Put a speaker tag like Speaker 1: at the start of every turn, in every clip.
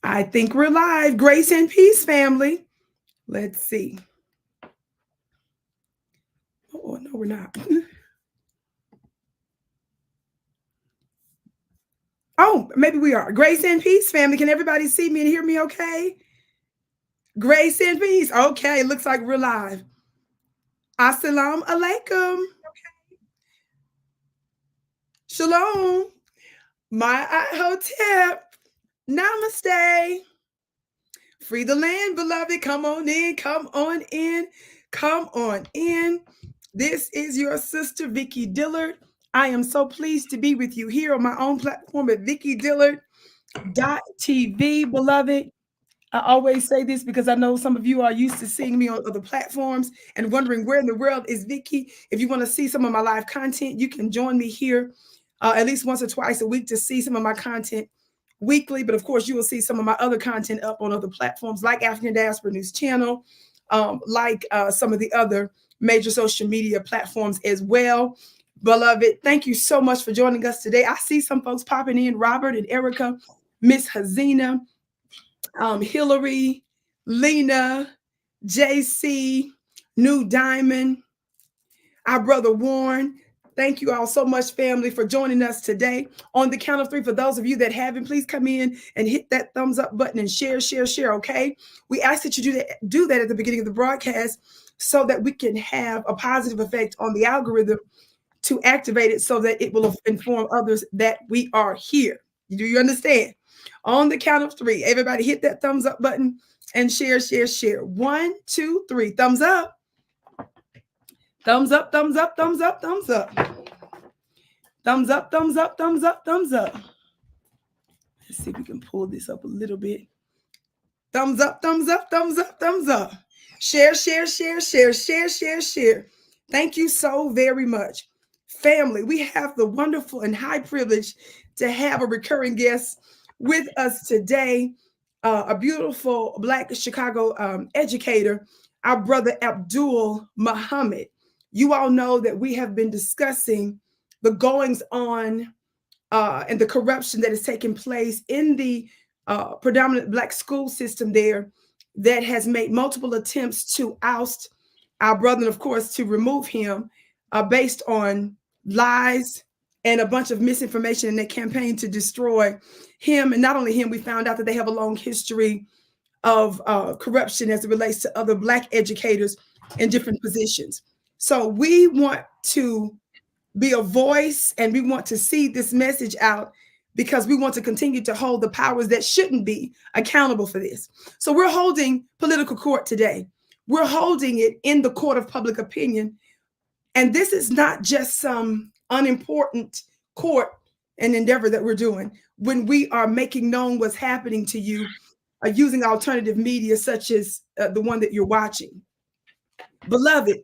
Speaker 1: I think we're live. Grace and peace, family. Let's see. Oh, no, we're not. Oh, maybe we are. Grace and peace, family. Can everybody see me and hear me okay? Grace and peace. Okay, looks like we're live. Assalamu alaikum. Shalom. My hotep. Namaste. Free the land, beloved. Come on in. Come on in. Come on in. This is your sister, Vicki Dillard. I am so pleased to be with you here on my own platform at VickiDillard.tv, beloved. I always say this because I know some of you are used to seeing me on other platforms and wondering where in the world is Vicki. If you want to see some of my live content, you can join me here at least once or twice a week to see some of my content weekly. But of course, you will see some of my other content up on other platforms like African Diaspora News Channel, like some of the other major social media platforms as well. Beloved, thank you so much for joining us today. I see some folks popping in, Robert and Erica, Miss Hazina, Hillary, Lena, JC, New Diamond, our brother Warren. Thank you all so much, family, for joining us today. On the count of three, for those of you that haven't, please come in and hit that thumbs up button and share, okay? We ask that you do that at the beginning of the broadcast so that we can have a positive effect on the algorithm to activate it so that it will inform others that we are here. Do you understand? On the count of three, everybody hit that thumbs up button and share. 1, 2, 3. Thumbs up. Thumbs up, thumbs up, thumbs up, thumbs up. Thumbs up, thumbs up, thumbs up, thumbs up. Let's see if we can pull this up a little bit. Thumbs up, thumbs up, thumbs up, thumbs up. Share. Thank you so very much. Family, we have the wonderful and high privilege to have a recurring guest with us today, a beautiful Black Chicago educator, our brother Abdul Muhammad. You all know that we have been discussing the goings on and the corruption that has taken place in the predominant Black school system there that has made multiple attempts to oust our brother and, of course, to remove him based on lies and a bunch of misinformation in their campaign to destroy him. And not only him, we found out that they have a long history of corruption as it relates to other Black educators in different positions. So we want to be a voice and we want to see this message out because we want to continue to hold the powers that shouldn't be accountable for this. So we're holding political court today. We're holding it in the court of public opinion. And this is not just some unimportant court and endeavor that we're doing when we are making known what's happening to you using alternative media such as the one that you're watching. Beloved,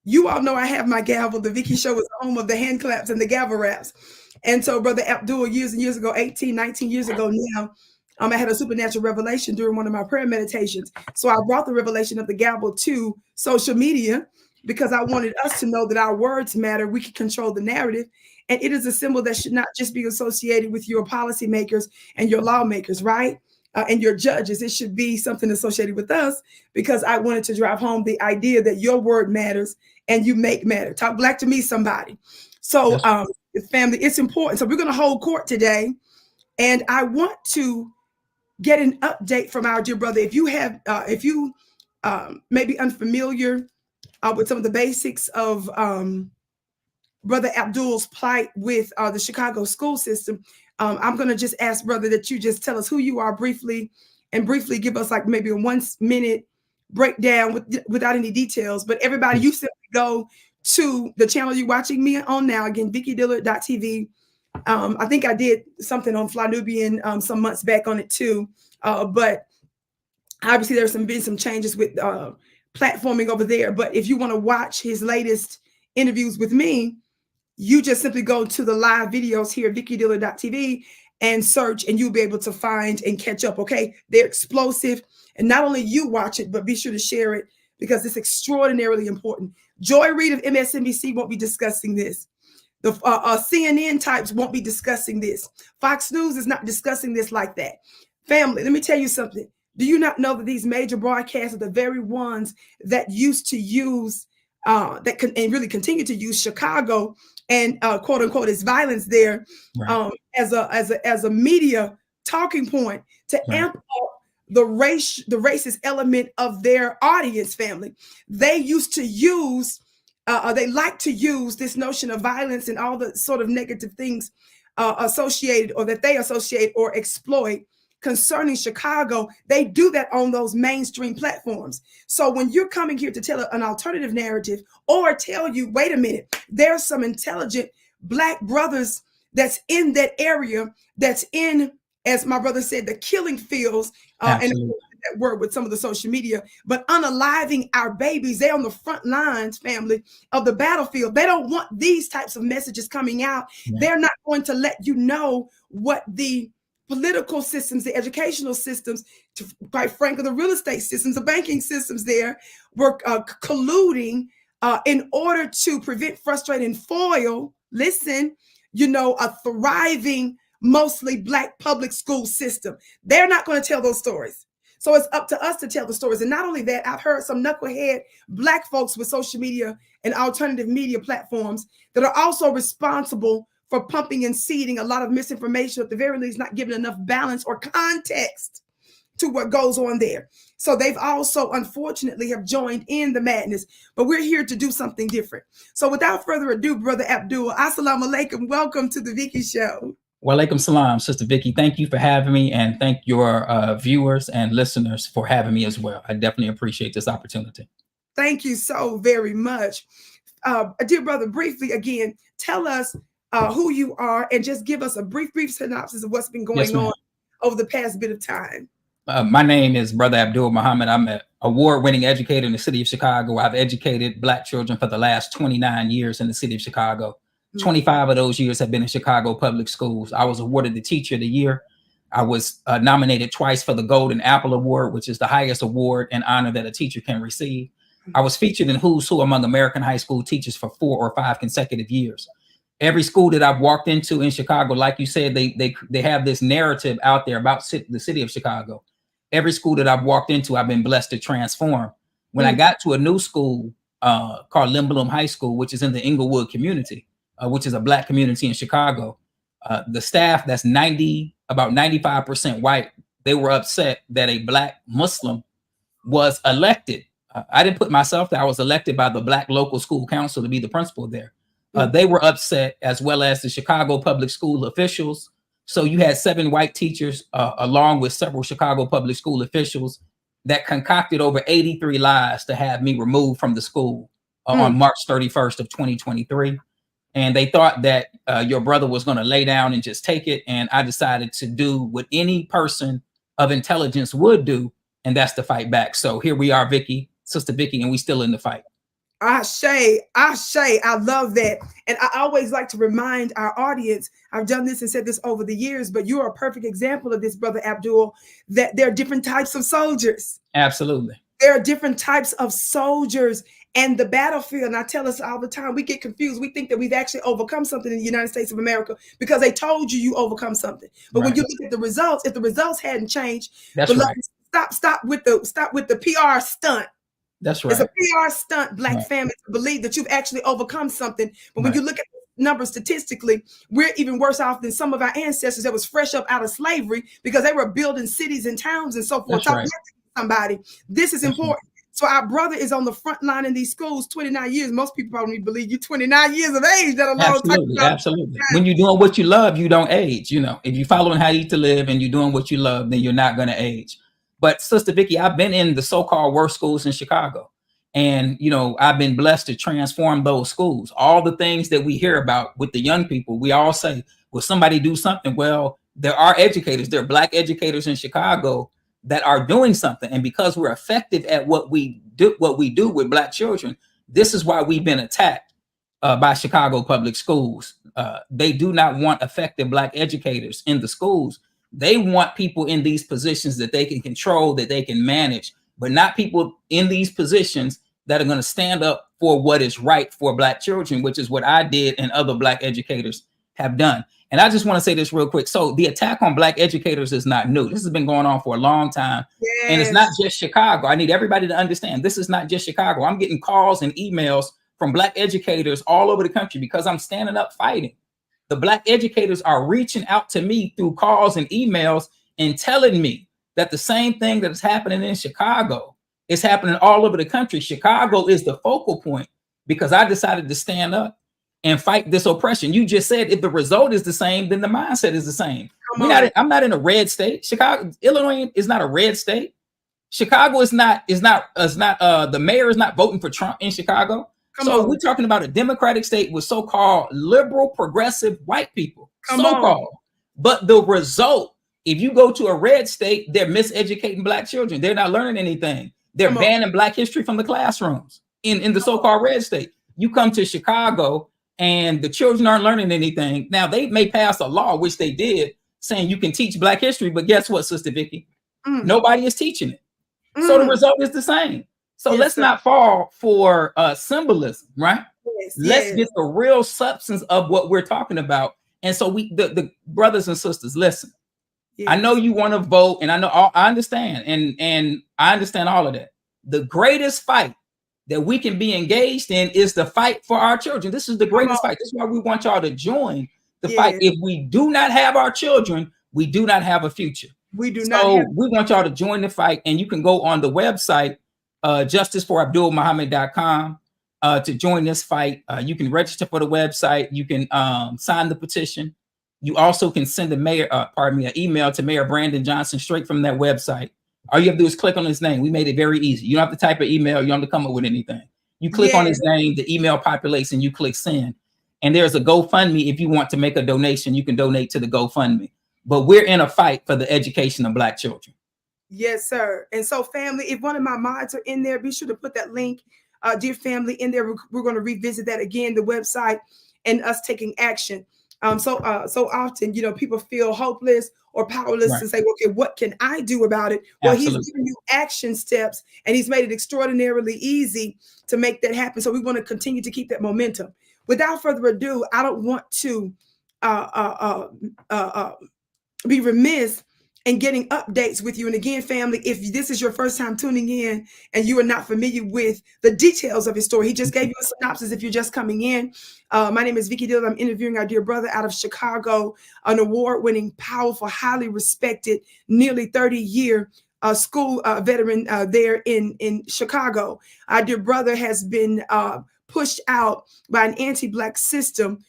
Speaker 1: you all know I have my gavel. The Vicki Show is the home of the hand claps and the gavel raps. And so Brother Abdul, years and years ago, 18, 19 years ago now, I had a supernatural revelation during one of my prayer meditations. So I brought the revelation of the gavel to social media because I wanted us to know that our words matter. We can control the narrative. And it is a symbol that should not just be associated with your policymakers and your lawmakers, right? And your judges. It should be something associated with us because I wanted to drive home the idea that your word matters and you make matter. Talk Black to me, somebody. So yes. Family, it's important. So we're going to hold court today. And I want to get an update from our dear brother. If you have, may be unfamiliar with some of the basics of Brother Abdul's plight with the Chicago school system, I'm going to just ask, brother, that you just tell us who you are briefly and briefly give us like maybe a 1 minute breakdown without any details. But everybody, you simply go to the channel you're watching me on now, again, VickiDillard.tv. I think I did something on Fly Nubian some months back on it too. But obviously there's been some changes with platforming over there. But if you want to watch his latest interviews with me, you just simply go to the live videos here at VickiDillard.tv and search, and you'll be able to find and catch up, okay? They're explosive. And not only you watch it, but be sure to share it because it's extraordinarily important. Joy Reid of MSNBC won't be discussing this. The CNN types won't be discussing this. Fox News is not discussing this like that. Family, let me tell you something. Do you not know that these major broadcasts are the very ones that used to use, and really continue to use Chicago and quote unquote its violence there,
Speaker 2: Right.
Speaker 1: as a media talking point to
Speaker 2: Right.
Speaker 1: amp up the racist element of their audience? Family, they used to use, they like to use this notion of violence and all the sort of negative things associated, or that they associate or exploit concerning Chicago. They do that on those mainstream platforms. So when you're coming here to tell an alternative narrative, or tell you, wait a minute, there's some intelligent Black brothers that's in that area, that's in, as my brother said, the killing fields, and
Speaker 2: Absolutely.
Speaker 1: that word with some of the social media, but unaliving our babies. They're on the front lines, family, of the battlefield. They don't want these types of messages coming out.
Speaker 2: Right.
Speaker 1: They're not going to let you know what the political systems, the educational systems, quite frankly, the real estate systems, the banking systems there were colluding in order to prevent, frustrate, and foil, listen, a thriving, mostly Black public school system. They're not going to tell those stories. So it's up to us to tell the stories. And not only that, I've heard some knucklehead Black folks with social media and alternative media platforms that are also responsible for pumping and seeding a lot of misinformation, at the very least not giving enough balance or context to what goes on there. So they've also, unfortunately, have joined in the madness, but we're here to do something different. So without further ado, Brother Abdul, assalamu alaikum. Welcome to the Vicki Show.
Speaker 2: Walaikum salam, Sister Vicki. Thank you for having me, and thank your viewers and listeners for having me as well. I definitely appreciate this opportunity.
Speaker 1: Thank you so very much. Dear brother, briefly again, tell us who you are, and just give us a brief synopsis of what's been going on over the past bit of time.
Speaker 2: My name is Brother Abdul Muhammad. I'm an award-winning educator in the city of Chicago. I've educated Black children for the last 29 years in the city of Chicago. 25 of those years have been in Chicago public schools. I was awarded the Teacher of the Year. I was nominated twice for the Golden Apple Award, which is the highest award and honor that a teacher can receive. I was featured in Who's Who among American high school teachers for 4 or 5 consecutive years. Every school that I've walked into in Chicago, like you said, they have this narrative out there about the city of Chicago. Every school that I've walked into, I've been blessed to transform. When I got to a new school called Lindblom High School, which is in the Inglewood community, which is a Black community in Chicago, the staff that's about 95% white, they were upset that a Black Muslim was elected. I didn't put myself there. I was elected by the Black local school council to be the principal there. They were upset, as well as the Chicago public school officials. So you had 7 white teachers, along with several Chicago public school officials, that concocted over 83 lies to have me removed from the school on March 31st of 2023. And they thought that your brother was going to lay down and just take it. And I decided to do what any person of intelligence would do, and that's to fight back. So here we are, Vicki, Sister Vicki, and we still in the fight.
Speaker 1: Ashe, I love that. And I always like to remind our audience, I've done this and said this over the years, but you are a perfect example of this, Brother Abdul, that there are different types of soldiers.
Speaker 2: Absolutely.
Speaker 1: There are different types of soldiers, and the battlefield, and I tell us all the time, we get confused. We think that we've actually overcome something in the United States of America because they told you overcome something. But when you look at the results, if the results hadn't changed,
Speaker 2: that's right.
Speaker 1: Stop with the PR stunt.
Speaker 2: That's right.
Speaker 1: It's a PR stunt, Black family, to believe that you've actually overcome something. But when you look at the numbers statistically, we're even worse off than some of our ancestors that was fresh up out of slavery because they were building cities and towns and so forth.
Speaker 2: That's right.
Speaker 1: Somebody, this is important. So our brother is on the front line in these schools, 29 years. Most people probably believe you 29 years of age. That alone.
Speaker 2: Absolutely. When you're doing what you love, you don't age. You know, if you're following how you eat to live and you're doing what you love, then you're not going to age. But Sister Vicki, I've been in the so-called worst schools in Chicago. And, I've been blessed to transform those schools. All the things that we hear about with the young people, we all say, will somebody do something? Well, there are educators, there are Black educators in Chicago that are doing something. And because we're effective at what we do with Black children, this is why we've been attacked by Chicago public schools. They do not want effective Black educators in the schools. They want people in these positions that they can control, that they can manage, but not people in these positions that are going to stand up for what is right for Black children, which is what I did and other Black educators have done. And I just want to say this real quick. So the attack on Black educators is not new. This has been going on for a long time.
Speaker 1: Yes.
Speaker 2: And it's not just Chicago. I need everybody to understand this is not just Chicago. I'm getting calls and emails from Black educators all over the country because I'm standing up fighting. The Black educators are reaching out to me through calls and emails and telling me that the same thing that is happening in Chicago is happening all over the country. Chicago is the focal point because I decided to stand up and fight this oppression. You just said if the result is the same, then the mindset is the same. I'm not in a red state. Chicago, Illinois is not a red state. Chicago is not the mayor is not voting for Trump in Chicago. So we're talking about a Democratic state with so-called liberal, progressive white people. So-called. But the result, if you go to a red state, they're miseducating Black children. They're not learning anything. They're banning Black history from the classrooms in the so-called red state. You come to Chicago and the children aren't learning anything. Now, they may pass a law, which they did, saying you can teach Black history, but guess what, Sister Vicki? Nobody is teaching it. So the result is the same. So let's not fall for symbolism, right? Let's get the real substance of what we're talking about. And so the brothers and sisters, listen, I know you want to vote, and I understand, and I understand all of that. The greatest fight that we can be engaged in is the fight for our children. This is the greatest fight. This is why we want y'all to join the fight. If we do not have our children, we do not have a future. We do not. So we want y'all to join the fight, and you can go on the website, justiceforabdulmuhammad.com, to join this fight. You can register for the website. You can sign the petition. You also can send an email to Mayor Brandon Johnson straight from that website. All you have to do is click on his name. We made it very easy. You don't have to type an email. You don't have to come up with anything. You click on his name, the email populates, and you click send. And there's a GoFundMe. If you want to make a donation, you can donate to the GoFundMe. But we're in a fight for the education of Black children.
Speaker 1: Yes, sir. And so, family, if one of my mods are in there, be sure to put that link, dear family, in there. We're going to revisit that again, the website, and us taking action. So often, people feel hopeless or powerless to say, okay, what can I do about it? Well, Absolutely. He's giving you action steps, and he's made it extraordinarily easy to make that happen. So we want to continue to keep that momentum. Without further ado, I don't want to be remiss in getting updates with you. And again, family, if this is your first time tuning in and you are not familiar with the details of his story, he just gave you a synopsis if you're just coming in. My name is Vicki Dillard. I'm interviewing our dear brother out of Chicago, an award-winning, powerful, highly respected, nearly 30-year school veteran there in Chicago. Our dear brother has been pushed out by an anti-Black system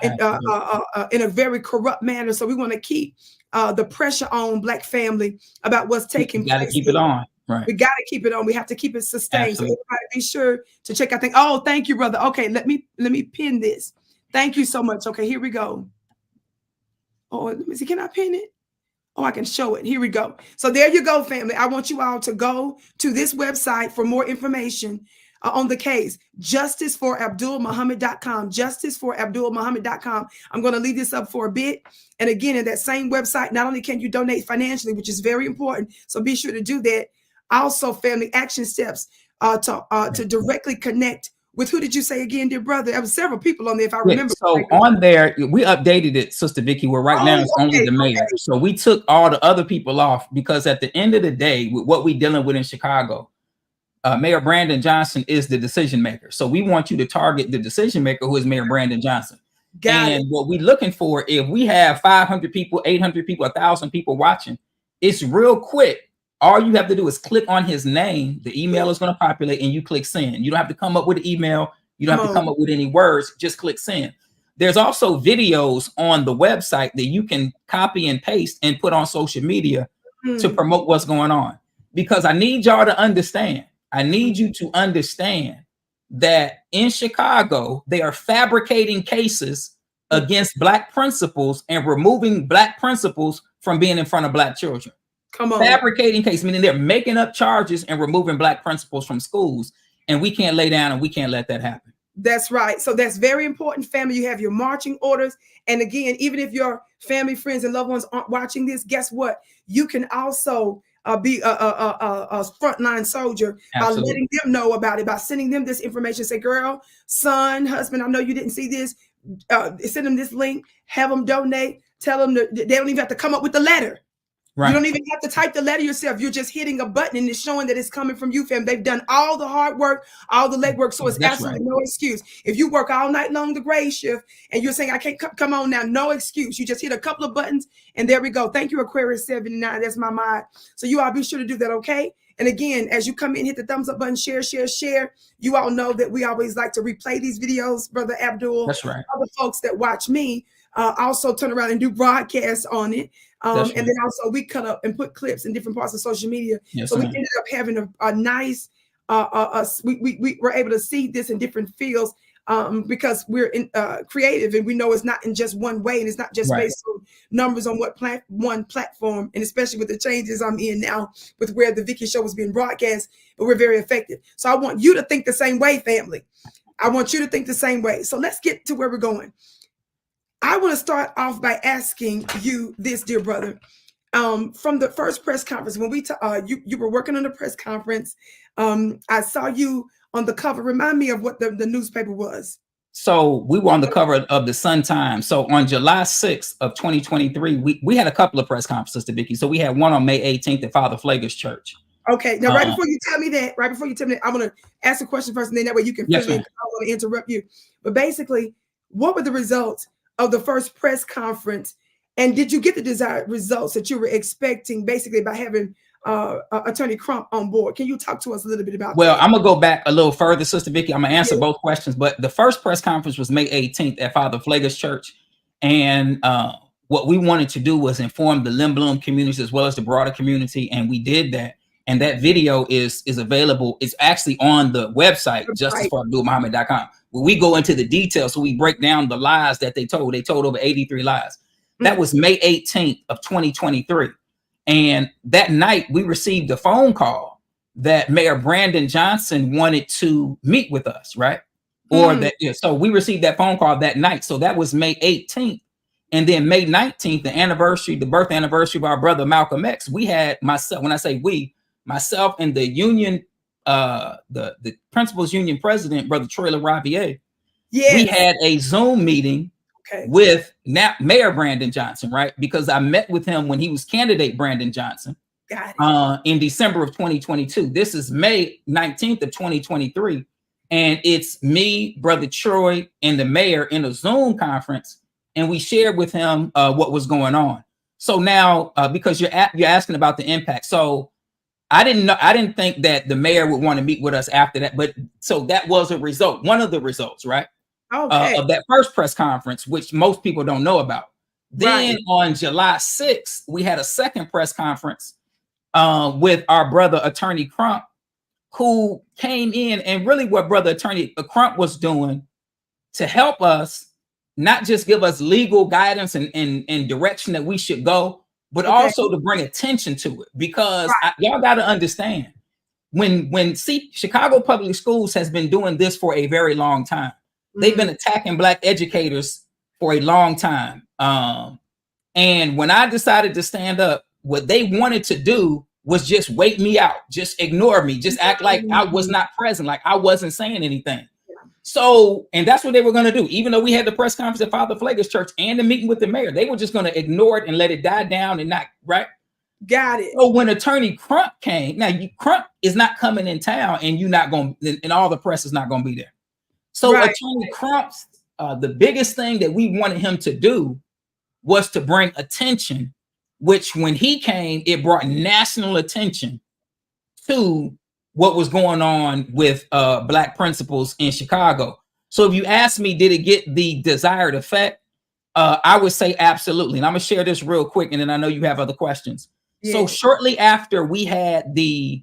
Speaker 1: in a very corrupt manner. So we want to keep the pressure on Black family about what's taking place.
Speaker 2: Got to keep it on. Right.
Speaker 1: We got to keep it on. We have to keep it sustained.
Speaker 2: Absolutely.
Speaker 1: So everybody be sure to check out things. Oh, thank you, brother. Okay, let me pin this. Thank you so much. Okay, here we go. Oh, let me see. Can I pin it? Oh, I can show it. Here we go. So there you go, family. I want you all to go to this website for more information on the case. Justiceforabdulmuhammad.com. Justiceforabdulmuhammad.com. I'm going to leave this up for a bit. And again, in that same website, not only can you donate financially, which is very important, so be sure to do that. Also, family, action steps to directly connect with, who did you say again, dear brother? There were several people on there, if I remember.
Speaker 2: So on there, we updated it, Sister Vicki, where right now it's only the mayor. So we took all the other people off because at the end of the day, with what we're dealing with in Chicago, Mayor Brandon Johnson is the decision maker. So we want you to target the decision maker, who is Mayor Brandon Johnson. What we're looking for, if we have 500 people, 800 people, 1,000 people watching, it's real quick. All you have to do is click on his name. The email is going to populate and you click send. You don't have to come up with an email. You don't have to come up with any words. Just click send. There's also videos on the website that you can copy and paste and put on social media to promote what's going on. Because I need y'all to understand. I need you to understand that in Chicago, they are fabricating cases against Black principals and removing Black principals from being in front of Black children. Fabricating cases, meaning they're making up charges and removing Black principals from schools. And we can't lay down and we can't let that happen.
Speaker 1: That's right. So that's very important, family. You have your marching orders. And again, even if your family, friends, and loved ones aren't watching this, guess what? You can also be a frontline soldier. Absolutely. By letting them know about it, by sending them this information. Say, girl, son, husband, I know you didn't see this. send them this link, have them donate, tell them that they don't even have to come up with the letter.
Speaker 2: Right.
Speaker 1: You don't even have to type the letter yourself. You're just hitting a button and it's showing that it's coming from you, fam. They've done all the hard work, all the legwork. So it's absolutely no excuse. If you work all night long, the grade shift, and you're saying, I can't come on now, no excuse. You just hit a couple of buttons and there we go. Thank you, Aquarius 79. That's my mod. So you all be sure to do that, okay? And again, as you come in, hit the thumbs up button, share, share, share. You all know that we always like to replay these videos, Brother Abdul.
Speaker 2: That's right.
Speaker 1: Other folks that watch me also turn around and do broadcasts on it. And then also we cut up and put clips in different parts of social media.
Speaker 2: Yes,
Speaker 1: so we ended up having a nice, we were able to see this in different fields because we're creative and we know it's not in just one way and it's not just based on numbers on one platform, and especially with the changes I'm in now with where the Vicki show was being broadcast, but we're very effective. So I want you to think the same way, family. I want you to think the same way. So let's get to where we're going. I want to start off by asking you this, dear brother. From the first press conference, when you were working on the press conference, I saw you on the cover. Remind me of what the newspaper was. So
Speaker 2: we were on the cover of the Sun Times. So on July 6th of 2023, we had a couple of press conferences, to Vicki. So we had one on May 18th at Father Flagler's church.
Speaker 1: Okay. Now, right before you tell me that, I'm going to ask a question first, and then that way you can fill in. I don't want to interrupt you. But basically, what were the results of the first press conference, and did you get the desired results that you were expecting, basically by having Attorney Crump on board? Can you talk to us a little bit about that?
Speaker 2: I'm gonna go back a little further, Sister Vicki. I'm gonna answer both questions, but the first press conference was May 18th at Father Flagler's church, and what we wanted to do was inform the Lindblom community as well as the broader community, and we did that. And that video is available. It's actually on the website, justiceforabdulmuhammad.com, where we go into the details. So we break down the lies that they told. They told over 83 lies. That was May 18th of 2023. And that night we received a phone call that Mayor Brandon Johnson wanted to meet with us, right? So we received that phone call that night. So that was May 18th. And then May 19th, the birth anniversary of our brother Malcolm X, we had myself, when I say we, myself and the union, the principal's union president, Brother Troy LaRaviere, we had a Zoom meeting with Mayor Brandon Johnson, right? Because I met with him when he was candidate Brandon Johnson in December of 2022. This is May 19th of 2023. And it's me, Brother Troy, and the mayor in a Zoom conference. And we shared with him what was going on. So now, because you're asking about the impact. So I didn't think that the mayor would want to meet with us after that. But so that was a result, one of the results, right? Of that first press conference, which most people don't know about. Then on July 6th, we had a second press conference with our brother Attorney Crump, who came in, and really what Brother Attorney Crump was doing to help us, not just give us legal guidance and direction that we should go, but also to bring attention to it. Because y'all got to understand, when Chicago Public Schools has been doing this for a very long time. They've been attacking Black educators for a long time. And when I decided to stand up, what they wanted to do was just wait me out, just ignore me, just act like I was not present, like I wasn't saying anything. So, and that's what they were going to do. Even though we had the press conference at Father Flagler's church and the meeting with the mayor, they were just going to ignore it and let it die down and not, Got it. So when Attorney Crump came, now Crump is not coming in town, and you're not going, and all the press is not going to be there. So Attorney Crump's, the biggest thing that we wanted him to do was to bring attention, which when he came, it brought national attention to what was going on with Black principals in Chicago. So if you ask me, did it get the desired effect? I would say absolutely. And I'm gonna share this real quick, and then I know you have other questions. So shortly after we had the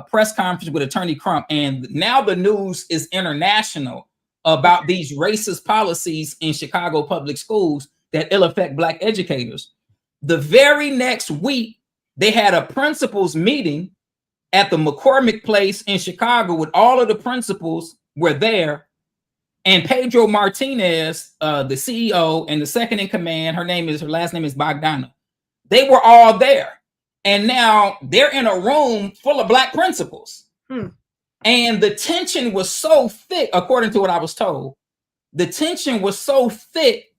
Speaker 2: press conference with Attorney Crump, and now the news is international about these racist policies in Chicago public schools that ill affect Black educators. The very next week, they had a principals meeting at the McCormick Place in Chicago with all of the principals were there. And Pedro Martinez, the CEO and the second in command, her last name is Bogdana. They were all there. And now they're in a room full of Black principals. And the tension was so thick, according to what I was told, the tension was so thick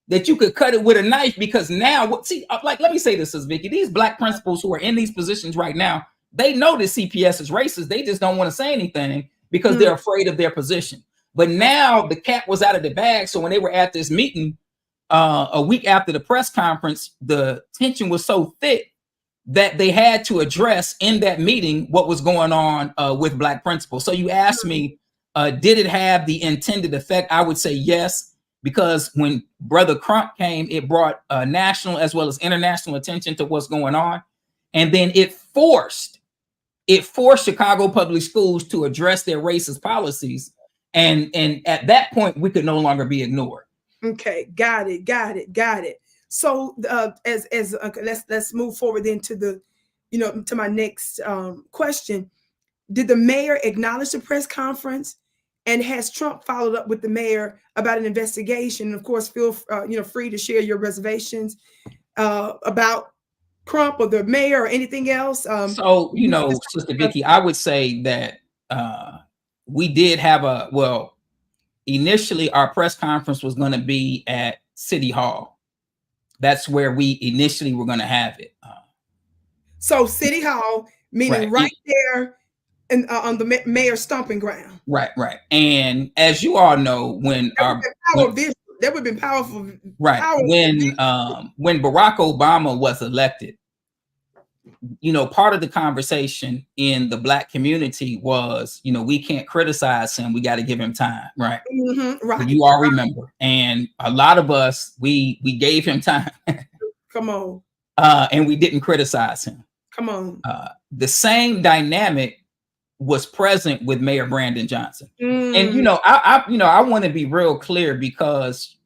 Speaker 2: that you could cut it with a knife, because now like, let me say this, Vicki, these black principals who are in these positions right now, they know that CPS is racist. They just don't want to say anything because they're afraid of their position. But now the cat was out of the bag. So when they were at this meeting a week after the press conference, the tension was so thick that they had to address in that meeting what was going on with black principals. So you asked me, did it have the intended effect? I would say yes. Because when Brother Crump came, it brought national as well as international attention to what's going on. And then it forced Chicago public schools to address their racist policies. And at that point, we could no longer be ignored.
Speaker 1: Okay, got it. So let's move forward then to the, to my next question. Did the mayor acknowledge the press conference? And has Trump followed up with the mayor about an investigation? And of course, feel free to share your reservations about Crump or the mayor or anything else.
Speaker 2: So, Sister Vicki, I would say that we did have initially our press conference was going to be at City Hall. That's where we initially were going to have it.
Speaker 1: So City Hall, meaning right there. And on the mayor's stomping ground.
Speaker 2: Right. And as you all know, that
Speaker 1: would have been powerful.
Speaker 2: Right. When Barack Obama was elected, part of the conversation in the black community was, we can't criticize him. We got to give him time. Right.
Speaker 1: Right.
Speaker 2: You all remember. And a lot of us, we gave him time.
Speaker 1: Come on.
Speaker 2: And we didn't criticize him.
Speaker 1: Come on.
Speaker 2: The same dynamic was present with Mayor Brandon Johnson. And, I want to be real clear, because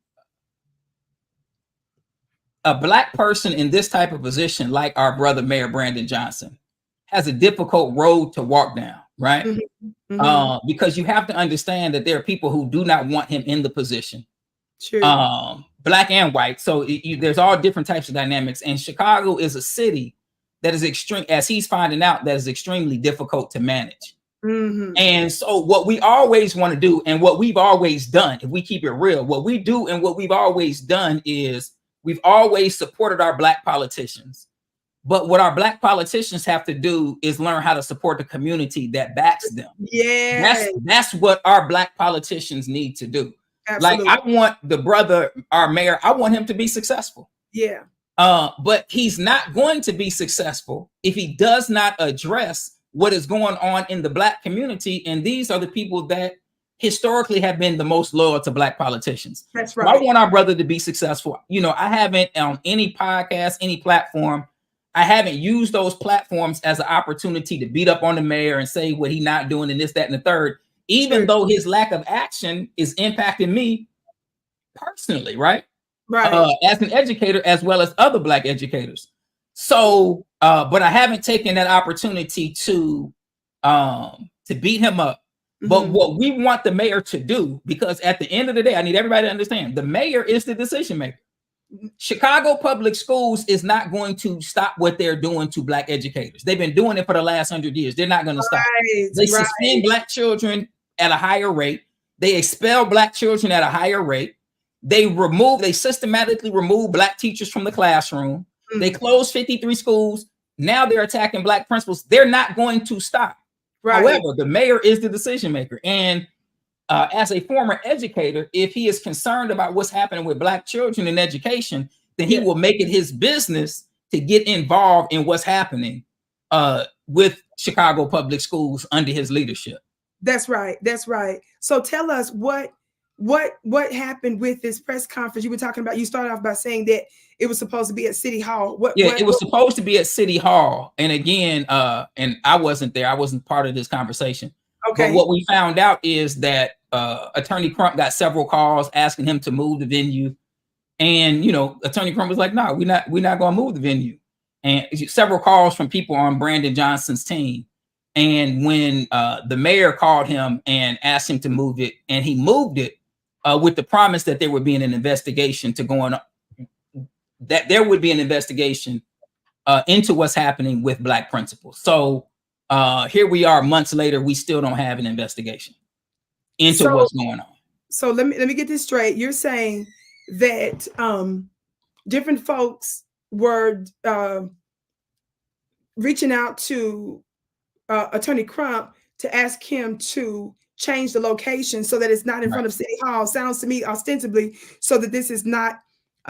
Speaker 2: a black person in this type of position, like our brother, Mayor Brandon Johnson, has a difficult road to walk down, right? Because you have to understand that there are people who do not want him in the position.
Speaker 1: True.
Speaker 2: Black and white. So there's all different types of dynamics. And Chicago is a city that is extreme, as he's finding out, that is extremely difficult to manage. And so what we always want to do, and what we've always done, if we keep it real, what we do and what we've always done is we've always supported our black politicians. But what our black politicians have to do is learn how to support the community that backs them.
Speaker 1: Yeah,
Speaker 2: that's what our black politicians need to do. Absolutely. Like, I want the brother, our mayor, I want him to be successful.
Speaker 1: Yeah.
Speaker 2: But he's not going to be successful if he does not address what is going on in the black community. And these are the people that historically have been the most loyal to black politicians.
Speaker 1: That's right.
Speaker 2: So I want our brother to be successful. I haven't on any podcast, any platform, I haven't used those platforms as an opportunity to beat up on the mayor and say what he's not doing and this, that, and the third, even though his lack of action is impacting me personally, right?
Speaker 1: Right.
Speaker 2: As an educator, as well as other black educators. So, but I haven't taken that opportunity to beat him up. But what we want the mayor to do, because at the end of the day, I need everybody to understand, the mayor is the decision maker. Chicago Public Schools is not going to stop what they're doing to black educators. They've been doing it for the last 100 years. They're not going to stop. They suspend black children at a higher rate. They expel black children at a higher rate. They systematically remove black teachers from the classroom. They closed 53 schools. Now they're attacking black principals. They're not going to stop. However, the mayor is the decision maker. And as a former educator, if he is concerned about what's happening with black children in education, then he will make it his business to get involved in what's happening with Chicago Public Schools under his leadership.
Speaker 1: That's right. So tell us what happened with this press conference you were talking about. You started off by saying that it was supposed to be at City Hall.
Speaker 2: It was supposed to be at City Hall. And again, and I wasn't there. I wasn't part of this conversation. Okay. But what we found out is that Attorney Crump got several calls asking him to move the venue. And, Attorney Crump was like, no, we're not going to move the venue. And several calls from people on Brandon Johnson's team. And when the mayor called him and asked him to move it, and he moved it with the promise that there would be an investigation into what's happening with black principals. So here we are months later, we still don't have an investigation into what's going on.
Speaker 1: So let me get this straight. You're saying that different folks were reaching out to Attorney Crump to ask him to change the location so that it's not in
Speaker 2: Right.
Speaker 1: front of City Hall. Sounds to me ostensibly so that this is not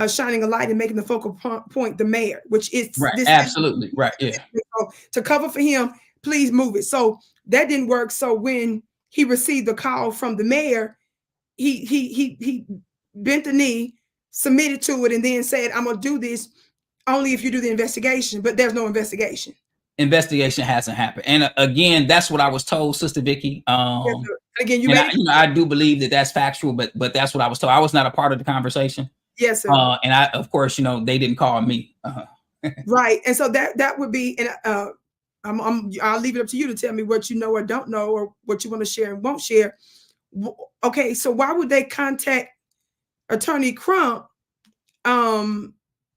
Speaker 1: shining a light and making the focal point the mayor, which is
Speaker 2: Right.
Speaker 1: this.
Speaker 2: Absolutely. Right. Yeah.
Speaker 1: So to cover for him, please move it. So that didn't work. So when he received the call from the mayor, he bent the knee, submitted to it, and then said, "I'm gonna do this only if you do the investigation." But there's no investigation.
Speaker 2: Investigation hasn't happened, and again, that's what I was told, Sister Vicki.
Speaker 1: Yes, again, you
Speaker 2: And
Speaker 1: made it.
Speaker 2: I do believe that that's factual, but that's what I was told. I was not a part of the conversation.
Speaker 1: Yes, sir.
Speaker 2: And I, of course, they didn't call me.
Speaker 1: Right, and so that would be, and I'll leave it up to you to tell me what you know or don't know, or what you want to share and won't share. Okay, so why would they contact Attorney Crump?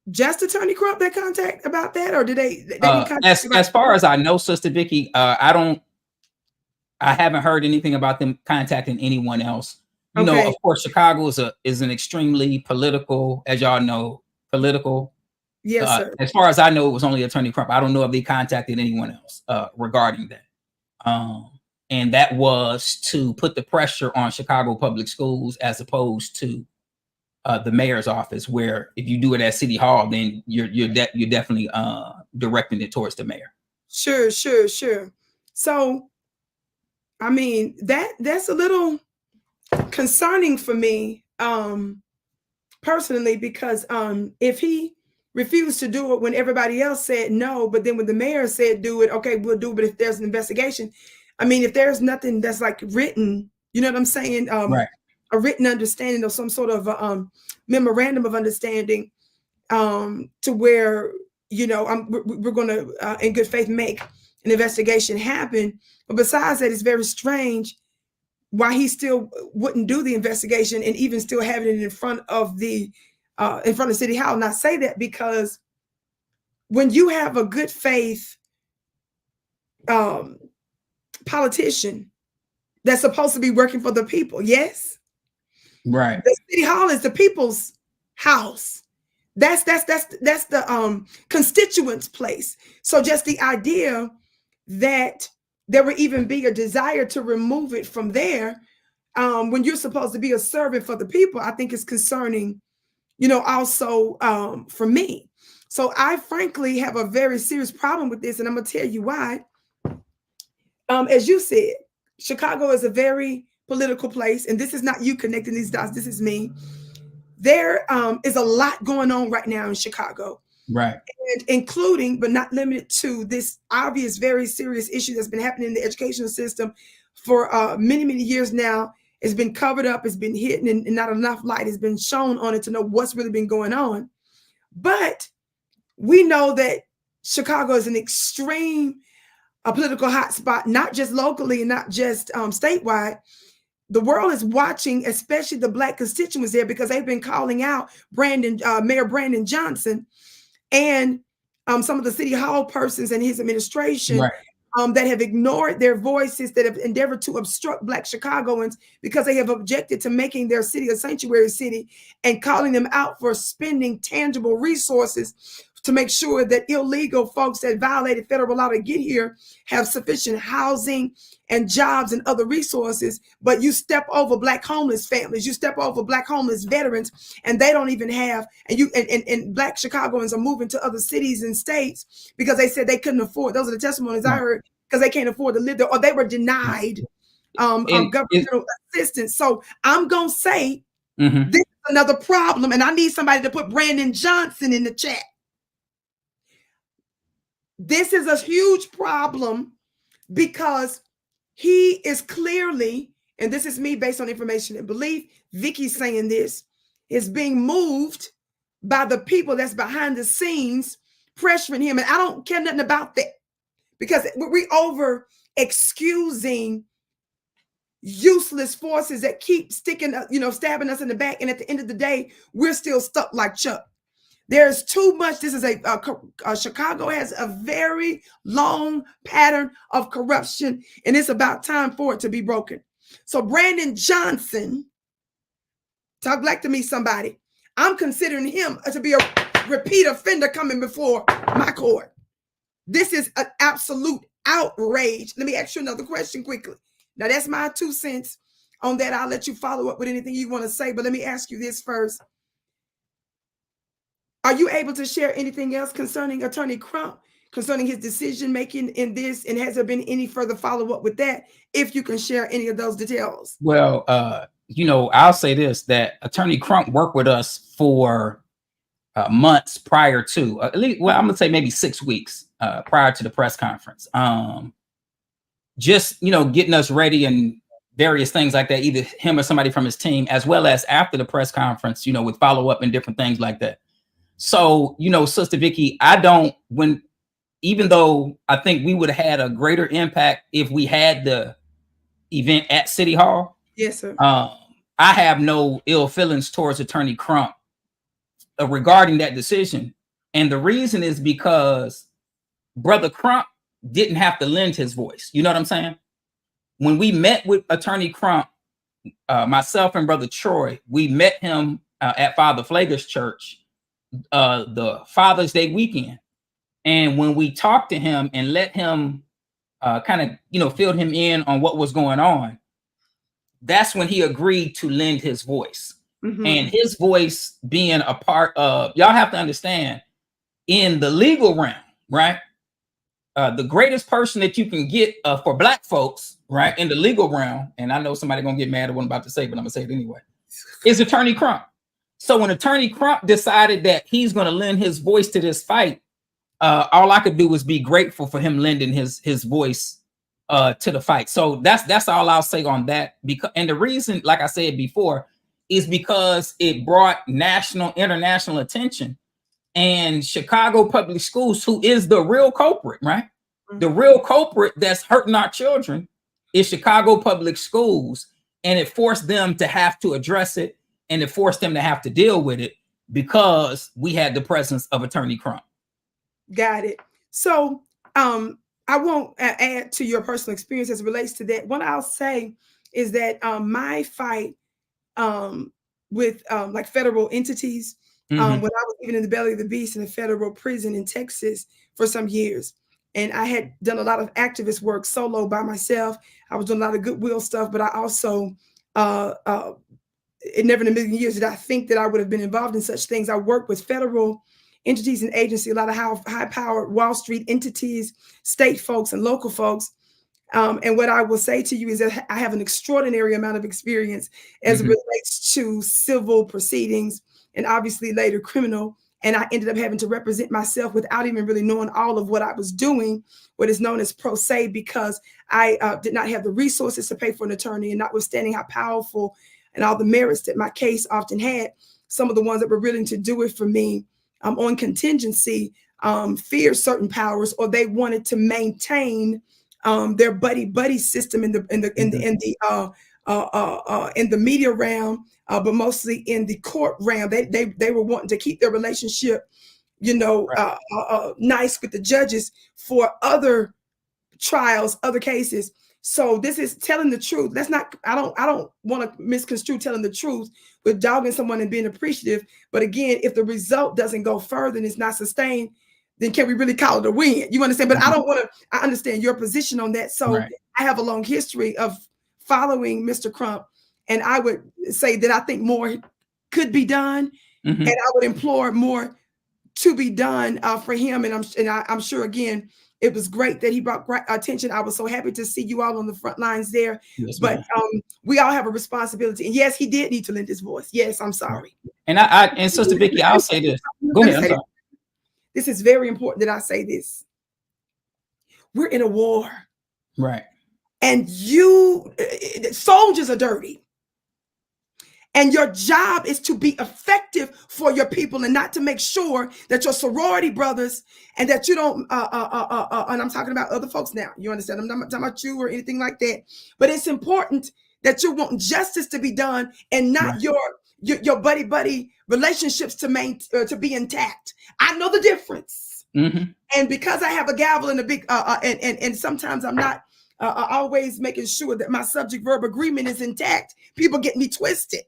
Speaker 1: Just Attorney Crump they contact about that, or did they didn't contact
Speaker 2: as far as I know, Sister Vicki, I haven't heard anything about them contacting anyone else.
Speaker 1: Okay.
Speaker 2: Of course, Chicago is an extremely political, as y'all know, political.
Speaker 1: Yes, sir.
Speaker 2: As far as I know, it was only Attorney Crump. I don't know if they contacted anyone else regarding that. And that was to put the pressure on Chicago public schools as opposed to the mayor's office, where if you do it at City Hall, then you're definitely directing it towards the mayor.
Speaker 1: Sure. So, I mean, that's a little concerning for me, personally, because if he refused to do it when everybody else said no, but then when the mayor said do it, okay, we'll do it, but if there's an investigation, I mean, if there's nothing that's like written, you know what I'm saying?
Speaker 2: Right.
Speaker 1: A written understanding or some sort of memorandum of understanding, to where, we're going to, in good faith, make an investigation happen. But besides that, it's very strange why he still wouldn't do the investigation and even still having it in front of City Hall. And I say that because when you have a good faith politician that's supposed to be working for the people, yes,
Speaker 2: right,
Speaker 1: the City Hall is the people's house. That's the constituents' place. So just the idea that there would even be a desire to remove it from there, when you're supposed to be a servant for the people, I think is concerning, also for me. So I frankly have a very serious problem with this, and I'm gonna tell you why. As you said, Chicago is a very political place, and this is not you connecting these dots. This is me. There is a lot going on right now in Chicago,
Speaker 2: right,
Speaker 1: and including, but not limited to, this obvious, very serious issue that's been happening in the educational system for many, many years now. It's been covered up, it's been hidden, and not enough light has been shown on it to know what's really been going on. But we know that Chicago is an extreme political hotspot, not just locally and not just statewide. The world is watching, especially the Black constituents there, because they've been calling out Mayor Brandon Johnson and some of the City Hall persons and his administration,
Speaker 2: right,
Speaker 1: that have ignored their voices, that have endeavored to obstruct Black Chicagoans because they have objected to making their city a sanctuary city, and calling them out for spending tangible resources to make sure that illegal folks that violated federal law to get here have sufficient housing and jobs and other resources. But you step over Black homeless families, you step over Black homeless veterans, and they don't even have, and Black Chicagoans are moving to other cities and states because they said they couldn't afford. Those are the testimonies I heard, because they can't afford to live there, or they were denied governmental assistance. So I'm gonna say, this is another problem, and I need somebody to put Brandon Johnson in the chat. This is a huge problem because he is clearly, and this is me based on information and belief, Vicki saying this, is being moved by the people that's behind the scenes pressuring him. And I don't care nothing about that, because we over excusing useless forces that keep sticking, stabbing us in the back. And at the end of the day, we're still stuck like Chuck. There's too much. This is Chicago has a very long pattern of corruption, and it's about time for it to be broken. So Brandon Johnson Talk black to me, somebody. I'm considering him to be a repeat offender coming before my court. This is an absolute outrage. Let me ask you another question quickly. Now, that's my 2 cents on that. I'll let you follow up with anything you want to say, but let me ask you this first. Are you able to share anything else concerning Attorney Crump, concerning his decision making in this, and has there been any further follow up with that, if you can share any of those details?
Speaker 2: Well, you know, I'll say this, that Attorney Crump worked with us for months prior to, at least, well, I'm gonna say maybe 6 weeks prior to the press conference. Just, you know, getting us ready and various things like that, either him or somebody from his team, as well as after the press conference, you know, with follow up and different things like that. So, you know, Sister Vicki, even though I think we would have had a greater impact if we had the event at City Hall.
Speaker 1: Yes, sir.
Speaker 2: I have no ill feelings towards Attorney Crump regarding that decision. And the reason is because Brother Crump didn't have to lend his voice. You know what I'm saying? When we met with Attorney Crump, myself and Brother Troy, we met him at Father Flager's church the Father's Day weekend. And when we talked to him and let him kind of, you know, filled him in on what was going on, that's when he agreed to lend his voice. And his voice being a part of, y'all have to understand, in the legal realm, right? The greatest person that you can get for Black folks, right, in the legal realm, and I know somebody gonna get mad at what I'm about to say, but I'm gonna say it anyway, is Attorney Crump. So when Attorney Crump decided that he's gonna lend his voice to this fight, all I could do was be grateful for him lending his voice to the fight. So that's all I'll say on that. Because, and the reason, like I said before, is because it brought national, international attention. And Chicago Public Schools, who is the real culprit, right? The real culprit that's hurting our children is Chicago Public Schools. And it forced them to have to address it, and it forced them to have to deal with it because we had the presence of Attorney Crump.
Speaker 1: Got it. So I won't add to your personal experience as it relates to that. What I'll say is that my fight with like federal entities, when I was even in the belly of the beast in a federal prison in Texas for some years, and I had done a lot of activist work solo by myself. I was doing a lot of goodwill stuff, but I also, it never in a million years did I think that I would have been involved in such things. I worked with federal entities and agencies, a lot of high-powered Wall Street entities, state folks and local folks. And what I will say to you is that I have an extraordinary amount of experience as it relates to civil proceedings and obviously later criminal. And I ended up having to represent myself without even really knowing all of what I was doing, what is known as pro se, because I did not have the resources to pay for an attorney, and notwithstanding how powerful and all the merits that my case often had, some of the ones that were willing to do it for me on contingency feared certain powers, or they wanted to maintain their buddy system in the media realm, but mostly in the court realm. They were wanting to keep their relationship, you know, nice with the judges for other trials, other cases. So this is telling the truth. That's not, I don't want to misconstrue telling the truth with dogging someone and being appreciative. But again, if the result doesn't go further and it's not sustained, then can we really call it a win? You understand? But I don't want to, I understand your position on that. So I have a long history of following Mr. Crump, and I would say that I think more could be done, and I would implore more to be done for him. And I'm sure, again, it was great that he brought great attention. I was so happy to see you all on the front lines there. Yes, but we all have a responsibility. And yes, he did need to lend his voice. Yes, I'm sorry.
Speaker 2: And and Sister Vicki, I'll say this. Go ahead. I'm sorry.
Speaker 1: This is very important that I say this. We're in a war.
Speaker 2: Right.
Speaker 1: And soldiers are dirty. And your job is to be effective for your people, and not to make sure that your sorority brothers, and that you don't, and I'm talking about other folks now, you understand? I'm not talking about you or anything like that, but it's important that you want justice to be done, and not your buddy relationships to be intact. I know the difference. And because I have a gavel and a big, and sometimes I'm not always making sure that my subject verb agreement is intact, people get me twisted.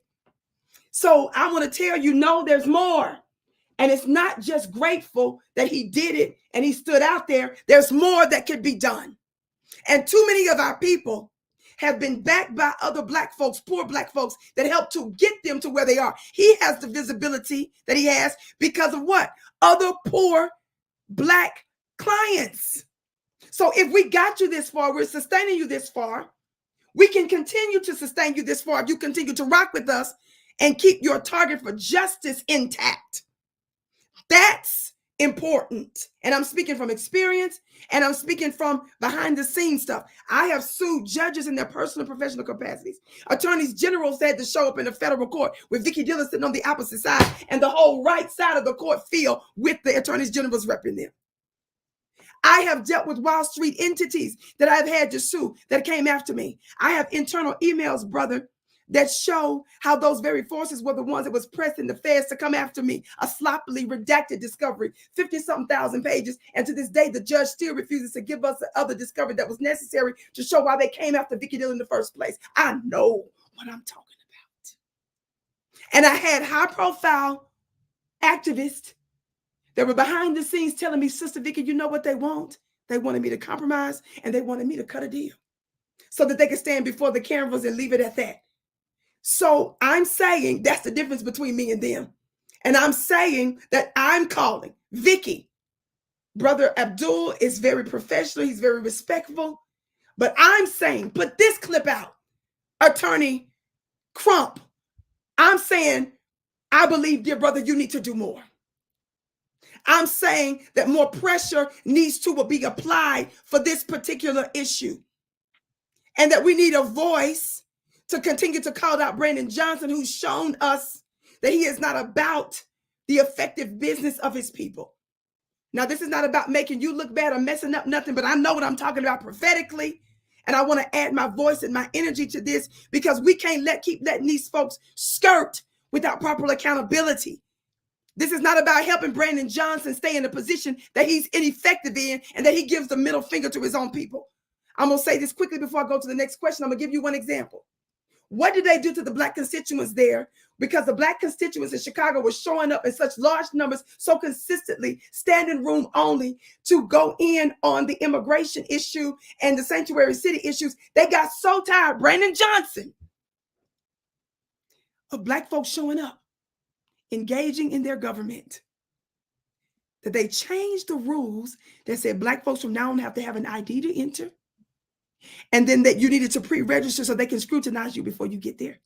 Speaker 1: So I want to tell you, no, there's more. And it's not just grateful that he did it and he stood out there. There's more that could be done. And too many of our people have been backed by other Black folks, poor Black folks, that helped to get them to where they are. He has the visibility that he has because of what? Other poor Black clients. So if we got you this far, we're sustaining you this far, we can continue to sustain you this far if you continue to rock with us and keep your target for justice intact. That's important. And I'm speaking from experience, and I'm speaking from behind the scenes stuff. I have sued judges in their personal and professional capacities. Attorneys general said to show up in a federal court with Vicki Dillard sitting on the opposite side and the whole right side of the court filled with the attorneys general's repping them. I have dealt with Wall Street entities that I've had to sue that came after me. I have internal emails, brother, that show how those very forces were the ones that was pressing the feds to come after me. A sloppily redacted discovery, 50-something thousand pages. And to this day, the judge still refuses to give us the other discovery that was necessary to show why they came after Vicki Dillard in the first place. I know what I'm talking about. And I had high-profile activists that were behind the scenes telling me, Sister Vicki, you know what they want? They wanted me to compromise, and they wanted me to cut a deal so that they could stand before the cameras and leave it at that. So I'm saying that's the difference between me and them. And I'm saying that I'm calling Vicki. Brother Abdul is very professional. He's very respectful. But I'm saying, put this clip out. Attorney Crump, I'm saying, I believe, dear brother, you need to do more. I'm saying that more pressure needs to be applied for this particular issue. And that we need a voice to continue to call out Brandon Johnson, who's shown us that he is not about the effective business of his people. Now, this is not about making you look bad or messing up nothing, but I know what I'm talking about prophetically. And I want to add my voice and my energy to this because we can't keep letting these folks skirt without proper accountability. This is not about helping Brandon Johnson stay in a position that he's ineffective in and that he gives the middle finger to his own people. I'm going to say this quickly before I go to the next question. I'm going to give you one example. What did they do to the Black constituents there? Because the Black constituents in Chicago were showing up in such large numbers so consistently, standing room only, to go in on the immigration issue and the sanctuary city issues. They got so tired, Brandon Johnson, of Black folks showing up, engaging in their government, that they changed the rules that said Black folks from now on have to have an ID to enter. And then that you needed to pre-register so they can scrutinize you before you get there.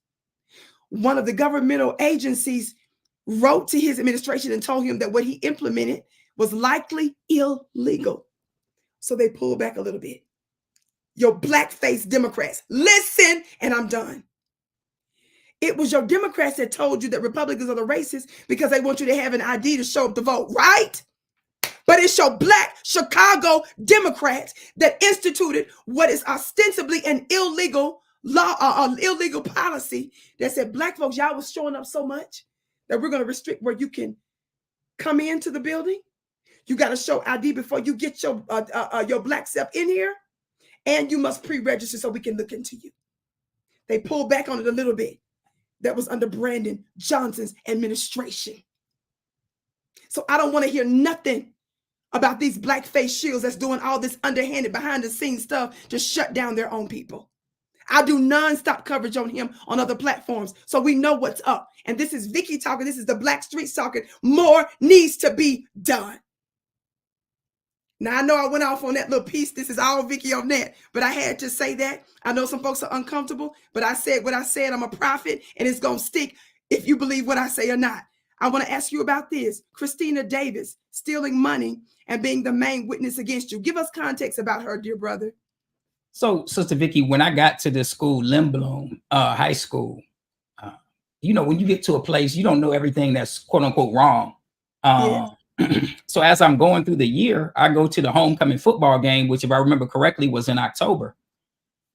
Speaker 1: One of the governmental agencies wrote to his administration and told him that what he implemented was likely illegal. So they pulled back a little bit. Your black-faced Democrats, listen, and I'm done. It was your Democrats that told you that Republicans are the racists because they want you to have an ID to show up to vote, right? But it's your Black Chicago Democrats that instituted what is ostensibly an illegal law, illegal policy that said, Black folks, y'all was showing up so much that we're going to restrict where you can come into the building. You got to show ID before you get your Black self in here, and you must pre-register so we can look into you. They pulled back on it a little bit. That was under Brandon Johnson's administration. So I don't want to hear nothing about these black face shields that's doing all this underhanded behind the scenes stuff to shut down their own people. I do nonstop coverage on him on other platforms, so we know what's up. And this is Vicki talking. This is the Black Streets talking. More needs to be done. Now, I know I went off on that little piece. This is all Vicki on that, but I had to say that. I know some folks are uncomfortable, but I said what I said. I'm a prophet, and it's going to stick if you believe what I say or not. I want to ask you about this. Christina Davis stealing money and being the main witness against you. Give us context about her, dear brother.
Speaker 2: So, Sister Vicki, when I got to this school, Lindblom High School, you know, when you get to a place, you don't know everything that's quote unquote wrong. So as I'm going through the year, I go to the homecoming football game, which, if I remember correctly, was in October.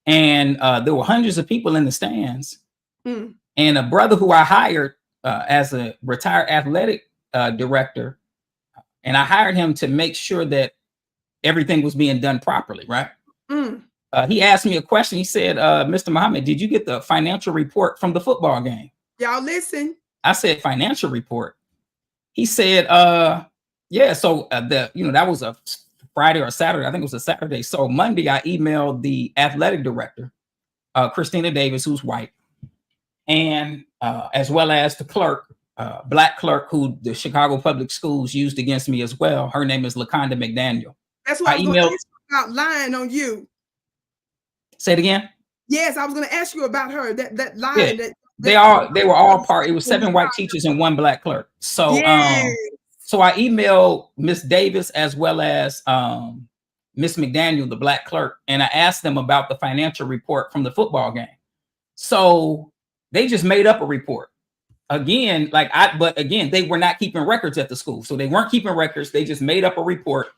Speaker 2: And there were hundreds of people in the stands. And a brother who I hired as a retired athletic director, and I hired him to make sure that everything was being done properly, right? He asked me a question. He said, Mr. Muhammad, did you get the financial report from the football game?
Speaker 1: Y'all listen.
Speaker 2: I said, financial report. He said, yeah. So that was a Friday or Saturday. I think it was a Saturday. So Monday, I emailed the athletic director, Christina Davis, who's white, and as well as the clerk, black clerk, who the Chicago Public Schools used against me as well. Her name is LaConda McDaniel.
Speaker 1: That's what I was going to ask you about, lying on you.
Speaker 2: Say it again.
Speaker 1: Yes, I was going to ask you about her. That line.
Speaker 2: Yeah. They were all part. It was 7 white teachers and 1 black clerk. So
Speaker 1: yes.
Speaker 2: So I emailed Miss Davis as well as Miss McDaniel, the black clerk, and I asked them about the financial report from the football game. So they just made up a report. Again, but again, they were not keeping records at the school. So they weren't keeping records. They just made up a report.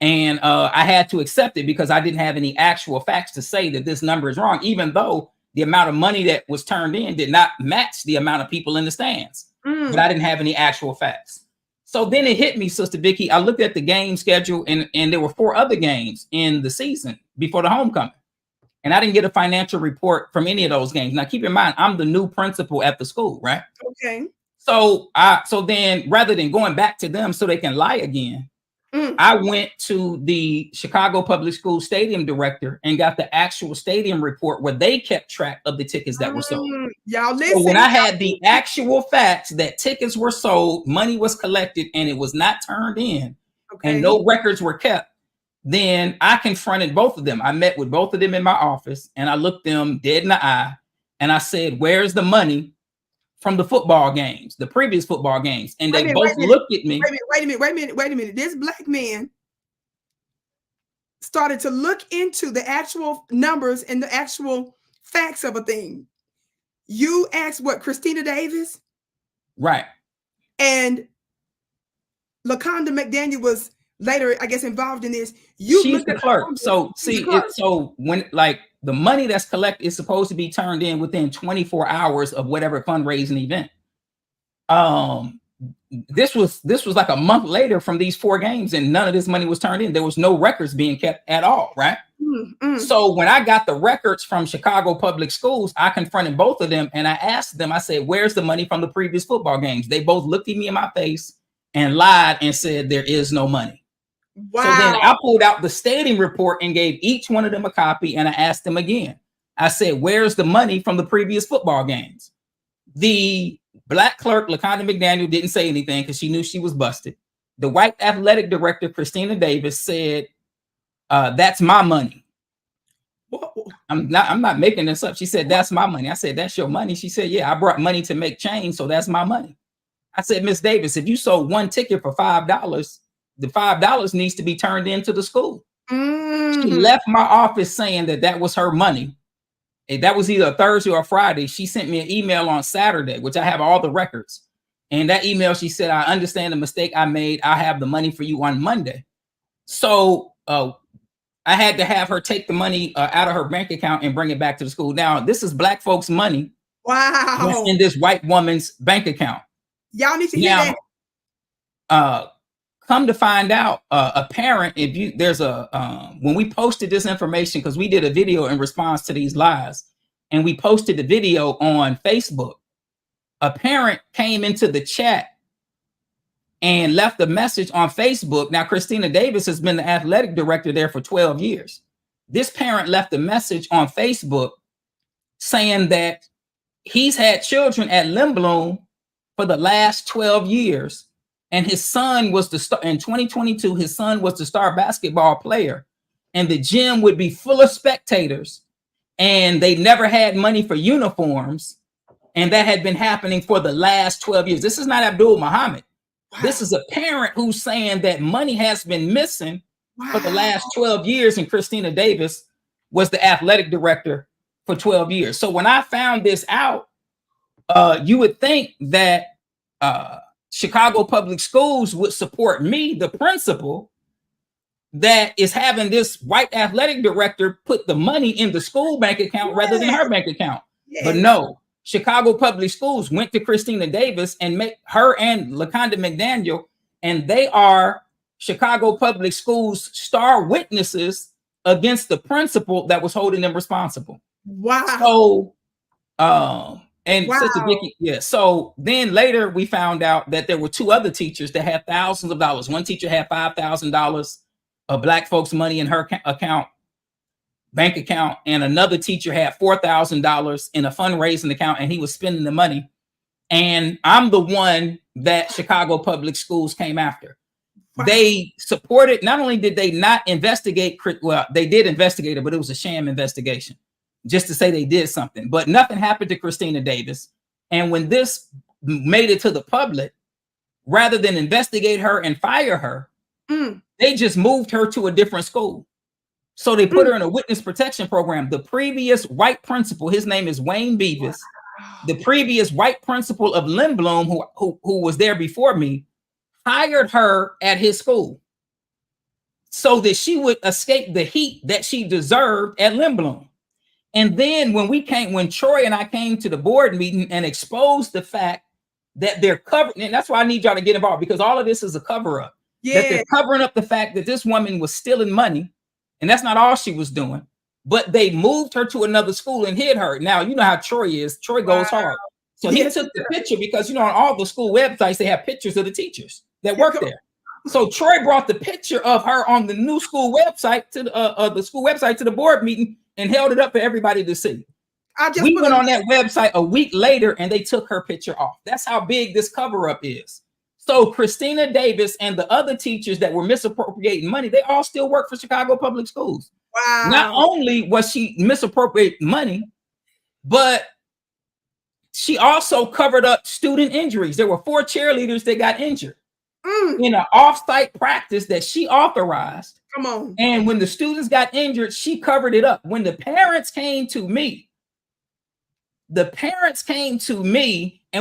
Speaker 2: And I had to accept it because I didn't have any actual facts to say that this number is wrong, even though the amount of money that was turned in did not match the amount of people in the stands. But I didn't have any actual facts. So then it hit me, Sister Vicki. I looked at the game schedule, and there were 4 other games in the season before the homecoming. And I didn't get a financial report from any of those games. Now, keep in mind, I'm the new principal at the school, right?
Speaker 1: Okay.
Speaker 2: So then rather than going back to them so they can lie again, I went to the Chicago Public School stadium director and got the actual stadium report where they kept track of the tickets that were sold.
Speaker 1: Y'all listen.
Speaker 2: So when I had the actual facts that tickets were sold, money was collected, and it was not turned in, and no records were kept, then I confronted both of them. I met with both of them in my office, and I looked them dead in the eye, and I said, "Where's the money from the football games, the previous football games?" And they both looked at me.
Speaker 1: Wait a minute. This black man started to look into the actual numbers and the actual facts of a thing. You asked what, Christina Davis?
Speaker 2: Right.
Speaker 1: And LaConda McDaniel was later, I guess, involved in this. She's
Speaker 2: the clerk. So see, so when the money that's collected is supposed to be turned in within 24 hours of whatever fundraising event. This was like a month later from these 4 games, and none of this money was turned in. There was no records being kept at all, right? So when I got the records from Chicago Public Schools, I confronted both of them and I asked them, I said, "Where's the money from the previous football games?" They both looked at me in my face and lied and said, "There is no money." Wow. So then I pulled out the stadium report and gave each one of them a copy, and I asked them again. I said, "Where's the money from the previous football games?" The black clerk, LaConda McDaniel, didn't say anything because she knew she was busted. The white athletic director, Christina Davis, said, "That's my money." I'm not making this up. She said, "That's my money." I said, "That's your money?" She said, "Yeah, I brought money to make change, so that's my money." I said, "Miss Davis, if you sold 1 ticket for $5, the $5 needs to be turned into the school." She left my office saying that was her money. That was either a Thursday or a Friday. She sent me an email on Saturday, which I have all the records. And that email, she said, "I understand the mistake I made. I have the money for you on Monday." So I had to have her take the money out of her bank account and bring it back to the school. Now, this is black folks' money.
Speaker 1: Wow.
Speaker 2: That's in this white woman's bank account.
Speaker 1: Y'all need to hear
Speaker 2: that. Come to find out, a parent, when we posted this information, because we did a video in response to these lies, and we posted the video on Facebook, a parent came into the chat and left a message on Facebook. Now, Christina Davis has been the athletic director there for 12 years. This parent left a message on Facebook saying that he's had children at Lindblom for the last 12 years. And his son was in 2022, his son was the star basketball player. And the gym would be full of spectators. And they never had money for uniforms. And that had been happening for the last 12 years. This is not Abdul Muhammad. Wow. This is a parent who's saying that money has been missing for the last 12 years. And Christina Davis was the athletic director for 12 years. So when I found this out, you would think that Chicago Public Schools would support me, the principal, that is having this white athletic director put the money in the school bank account rather than her bank account. But no, Chicago Public Schools went to Christina Davis and met her and LaConda McDaniel, and they are Chicago Public Schools star witnesses against the principal that was holding them responsible.
Speaker 1: Wow.
Speaker 2: So, And Sister
Speaker 1: Wow.
Speaker 2: Vicki, yeah. So then later we found out that there were two other teachers that had thousands of dollars. One teacher had $5,000 of Black folks' money in her bank account, and another teacher had $4,000 in a fundraising account, and he was spending the money. And I'm the one that Chicago Public Schools came after.
Speaker 1: Wow.
Speaker 2: They supported, not only did they not investigate, well, they did investigate it, but it was a sham investigation, just to say they did something. But nothing happened to Christina Davis. And when this made it to the public, rather than investigate her and fire her, they just moved her to a different school. So they put her in a witness protection program. The previous white principal, his name is Wayne Beavis, the previous white principal of Lindblom, who was there before me, hired her at his school so that she would escape the heat that she deserved at Lindblom. And then when Troy and I came to the board meeting and exposed the fact that they're covering, and that's why I need y'all to get involved, because all of this is a cover up. Yeah. That they're covering up the fact that this woman was stealing money, and that's not all she was doing, but they moved her to another school and hid her. Now, you know how Troy is. Troy goes hard. So he took the picture because, you know, on all the school websites, they have pictures of the teachers that work there. So Troy brought the picture of her on the new school website to the school website to the board meeting and held it up for everybody to see. We went on that website a week later and they took her picture off. That's how big this cover up is. So Christina Davis and the other teachers that were misappropriating money, they all still work for Chicago Public Schools. Wow. Not only was she misappropriating money, but she also covered up student injuries. There were 4 cheerleaders that got injured in an off-site practice that she authorized.
Speaker 1: Come on.
Speaker 2: And when the students got injured, she covered it up. When the parents came to me, and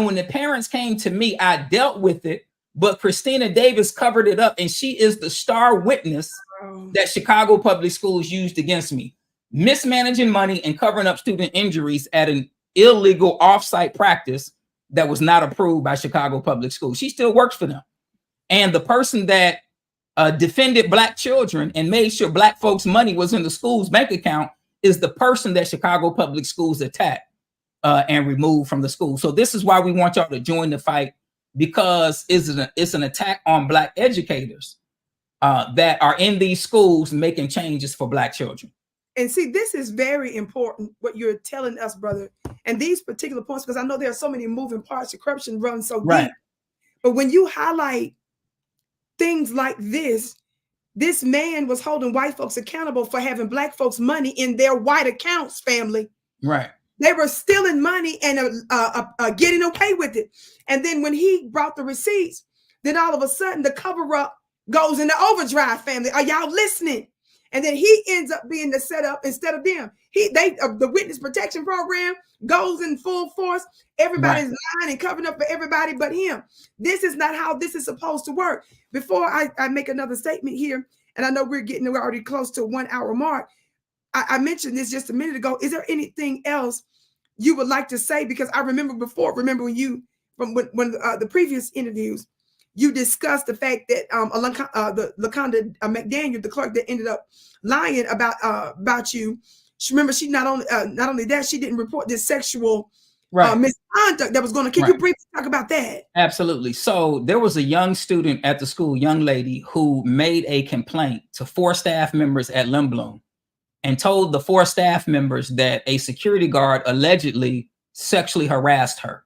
Speaker 2: when the parents came to me, I dealt with it, but Christina Davis covered it up, and she is the star witness that Chicago Public Schools used against me, mismanaging money and covering up student injuries at an illegal off-site practice that was not approved by Chicago Public Schools. She still works for them. And the person that defended Black children and made sure Black folks' money was in the school's bank account is the person that Chicago Public Schools attacked and removed from the school. So this is why we want y'all to join the fight, because it's an attack on Black educators that are in these schools making changes for Black children.
Speaker 1: And see, this is very important, what you're telling us, brother. And these particular points, because I know there are so many moving parts, the corruption runs so deep. But when you highlight things like this man was holding white folks accountable for having Black folks' money in their white accounts, family.
Speaker 2: Right.
Speaker 1: They were stealing money and getting away with it. And then when he brought the receipts, then all of a sudden the cover up goes into overdrive, family. Are y'all listening? And then he ends up being the setup instead of them. The witness protection program goes in full force. Everybody's lying and covering up for everybody but him. This is not how this is supposed to work. Before I make another statement here, and I know we're already close to 1 hour mark. I mentioned this just a minute ago. Is there anything else you would like to say? Because I remember when you, from the previous interviews, you discussed the fact that LaConda McDaniel, the clerk that ended up lying about you. Remember, she not only that, she didn't report this sexual misconduct that was going to. Can you briefly talk about that?
Speaker 2: Absolutely. So there was a young student at the school, young lady, who made a complaint to 4 staff members at Lindblom and told the 4 staff members that a security guard allegedly sexually harassed her.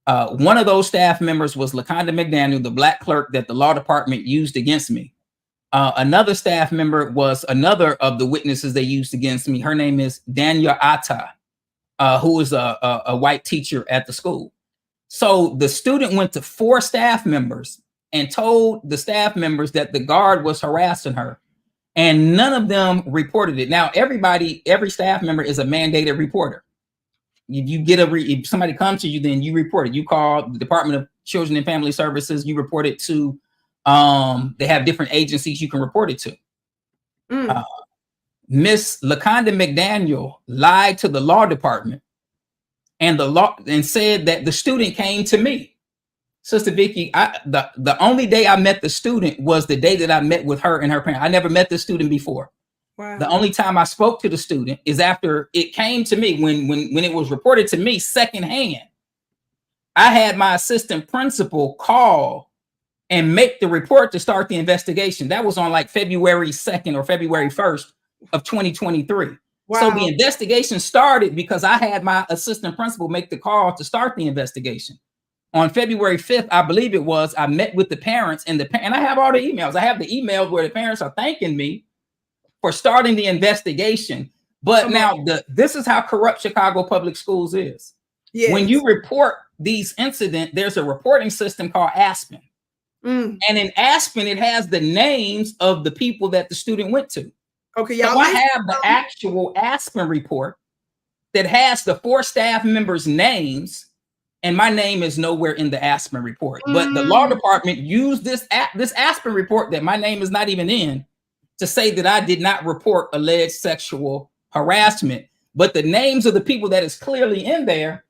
Speaker 2: One of those staff members was LaConda McDaniel, the Black clerk that the law department used against me. Another staff member was another of the witnesses they used against me. Her name is Daniel Atta, who is a white teacher at the school. So the student went to 4 staff members and told the staff members that the guard was harassing her, and none of them reported it. Now, every staff member is a mandated reporter. If somebody comes to you, then you report it. You call the Department of Children and Family Services. You report it to, they have different agencies you can report it to. Miss LaConda McDaniel lied to the law department and said that the student came to me. Sister Vicki, the only day I met the student was the day that I met with her and her parents. I never met the student before.
Speaker 1: Wow.
Speaker 2: The only time I spoke to the student is after it came to me, when it was reported to me secondhand. I had my assistant principal call and make the report to start the investigation. That was on like February 2nd or February 1st of 2023.
Speaker 1: Wow.
Speaker 2: So the investigation started because I had my assistant principal make the call to start the investigation. On February 5th, I believe it was, I met with the parents, and I have all the emails. I have the emails where the parents are thanking me for starting the investigation. But now this is how corrupt Chicago Public Schools is. Yes. When you report these incidents, there's a reporting system called Aspen. And in Aspen, it has the names of the people that the student went to.
Speaker 1: Okay,
Speaker 2: y'all. So I have the actual Aspen report that has the 4 staff members' names, and my name is nowhere in the Aspen report. But the law department used this Aspen report that my name is not even in to say that I did not report alleged sexual harassment. But the names of the people that is clearly in there,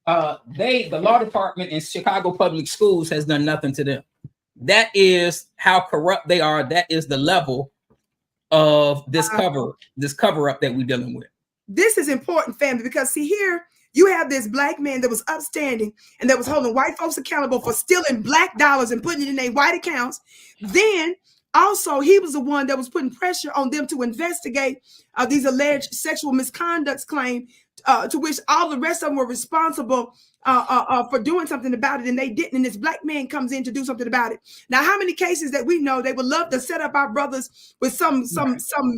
Speaker 2: the law department in Chicago Public Schools has done nothing to them. That is how corrupt they are. That is the level of this cover up that we're dealing with.
Speaker 1: This is important, family, because see here, you have this black man that was upstanding and that was holding white folks accountable for stealing black dollars and putting it in their white accounts. Then also, he was the one that was putting pressure on them to investigate these alleged sexual misconduct claims, to which all the rest of them were responsible for doing something about it, and they didn't. And this black man comes in to do something about it. Now, how many cases that we know they would love to set up our brothers with some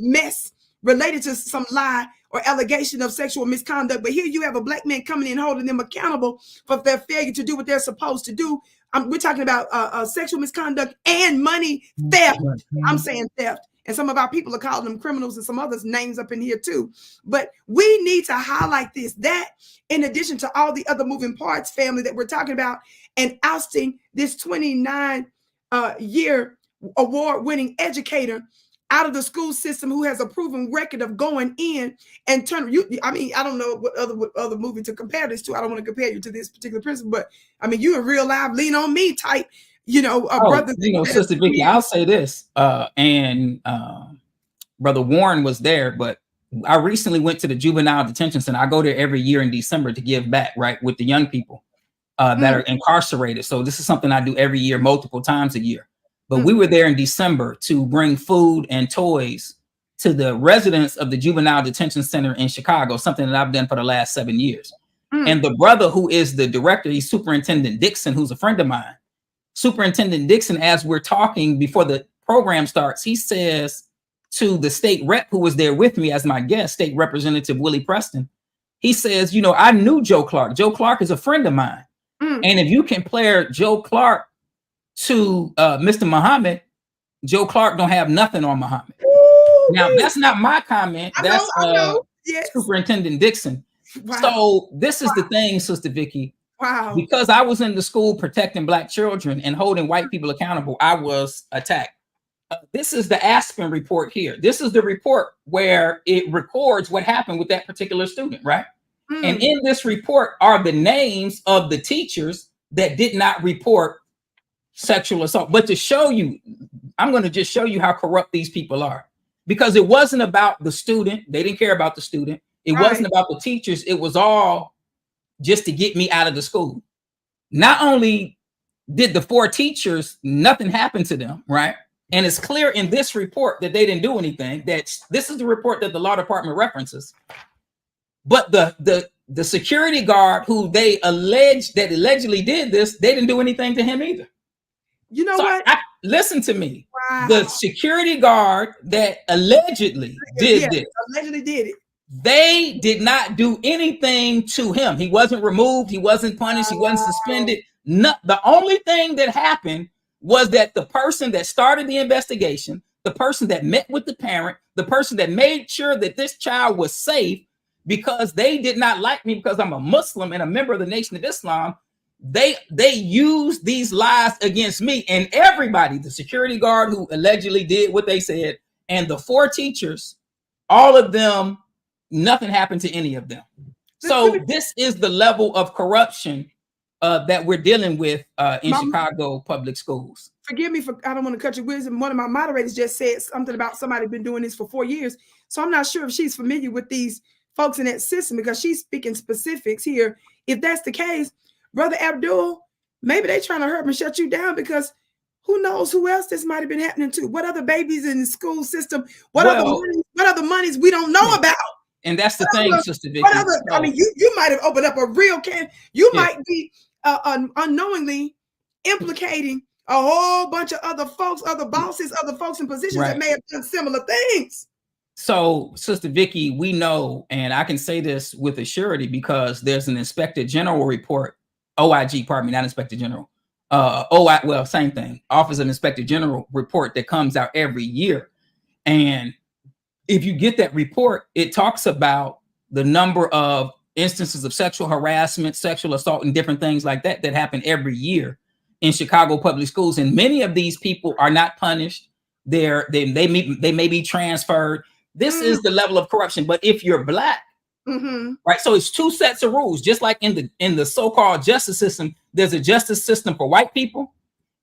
Speaker 1: mess related to some lie or allegation of sexual misconduct? But here you have a black man coming in holding them accountable for their failure to do what they're supposed to do. We're talking about sexual misconduct and money theft. I'm saying theft. And some of our people are calling them criminals and some others names up in here too. But we need to highlight this, that in addition to all the other moving parts, family, that we're talking about, and ousting this 29-year award-winning educator out of the school system who has a proven record of going in and turning you. I mean, I don't know what other movie to compare this to. I don't want to compare you to this particular principal, but I mean, you in real life, lean on me type, brother.
Speaker 2: Sister Vicki, I'll say this, and Brother Warren was there, but I recently went to the juvenile detention center. I go there every year in December to give back, right, with the young people that are incarcerated. So this is something I do every year, multiple times a year. But we were there in December to bring food and toys to the residents of the juvenile detention center in Chicago, something that I've done for the last 7 years. And the brother who is the director, he's Superintendent Dixon, who's a friend of mine. Superintendent Dixon, as we're talking before the program starts, he says to the state rep who was there with me as my guest, State Representative Willie Preston, he says, I knew Joe Clark. Joe Clark is a friend of mine. And if you compare Joe Clark to Mr. Muhammad, Joe Clark don't have nothing on Muhammad. Now, that's not my comment. That's yes. Superintendent Dixon. Wow. So this is the thing, Sister Vicki.
Speaker 1: Wow.
Speaker 2: Because I was in the school protecting Black children and holding white people accountable, I was attacked. This is the Aspen report here. This is the report where it records what happened with that particular student, right? And in this report are the names of the teachers that did not report sexual assault. But to show you, I'm going to just show you how corrupt these people are, because it wasn't about the student. They didn't care about the student. It wasn't about the teachers. It was all just to get me out of the school. Not only did the 4 teachers, nothing happened to them, right? And it's clear in this report that they didn't do anything. This is the report that the law department references. But the security guard who they allegedly did this, they didn't do anything to him either.
Speaker 1: You know what?
Speaker 2: Listen to me. Wow. The security guard that allegedly did this.
Speaker 1: Allegedly did it.
Speaker 2: They did not do anything to him. He wasn't removed. He wasn't punished. He wasn't suspended. No, the only thing that happened was that the person that started the investigation, the person that met with the parent, the person that made sure that this child was safe, because they did not like me because I'm a Muslim and a member of the Nation of Islam, they used these lies against me. And everybody, the security guard who allegedly did what they said, and the 4 teachers, all of them, nothing happened to any of them. So this is the level of corruption that we're dealing with in Chicago public schools.
Speaker 1: forgive me for, I don't want to cut your wisdom. One of my moderators just said something about somebody been doing this for 4 years. So I'm not sure if she's familiar with these folks in that system, because she's speaking specifics here. If that's the case, Brother Abdul, maybe they trying to hurt and shut you down, because who knows who else this might have been happening to? What other babies in the school system? What other monies we don't know about?
Speaker 2: And that's the thing, Sister Vicki.
Speaker 1: I mean, you might have opened up a real can. You might be unknowingly implicating a whole bunch of other folks, other bosses, other folks in positions that may have done similar things.
Speaker 2: So, Sister Vicki, we know, and I can say this with a surety because there's an Inspector General report, OIG, pardon me, not Inspector General. Well, same thing. Office of Inspector General report that comes out every year. And if you get that report, it talks about the number of instances of sexual harassment, sexual assault, and different things like that that happen every year in Chicago public schools. And many of these people are not punished. They may be transferred. This is the level of corruption. But if you're Black, right? So it's two sets of rules, just like in the so-called justice system. There's a justice system for white people,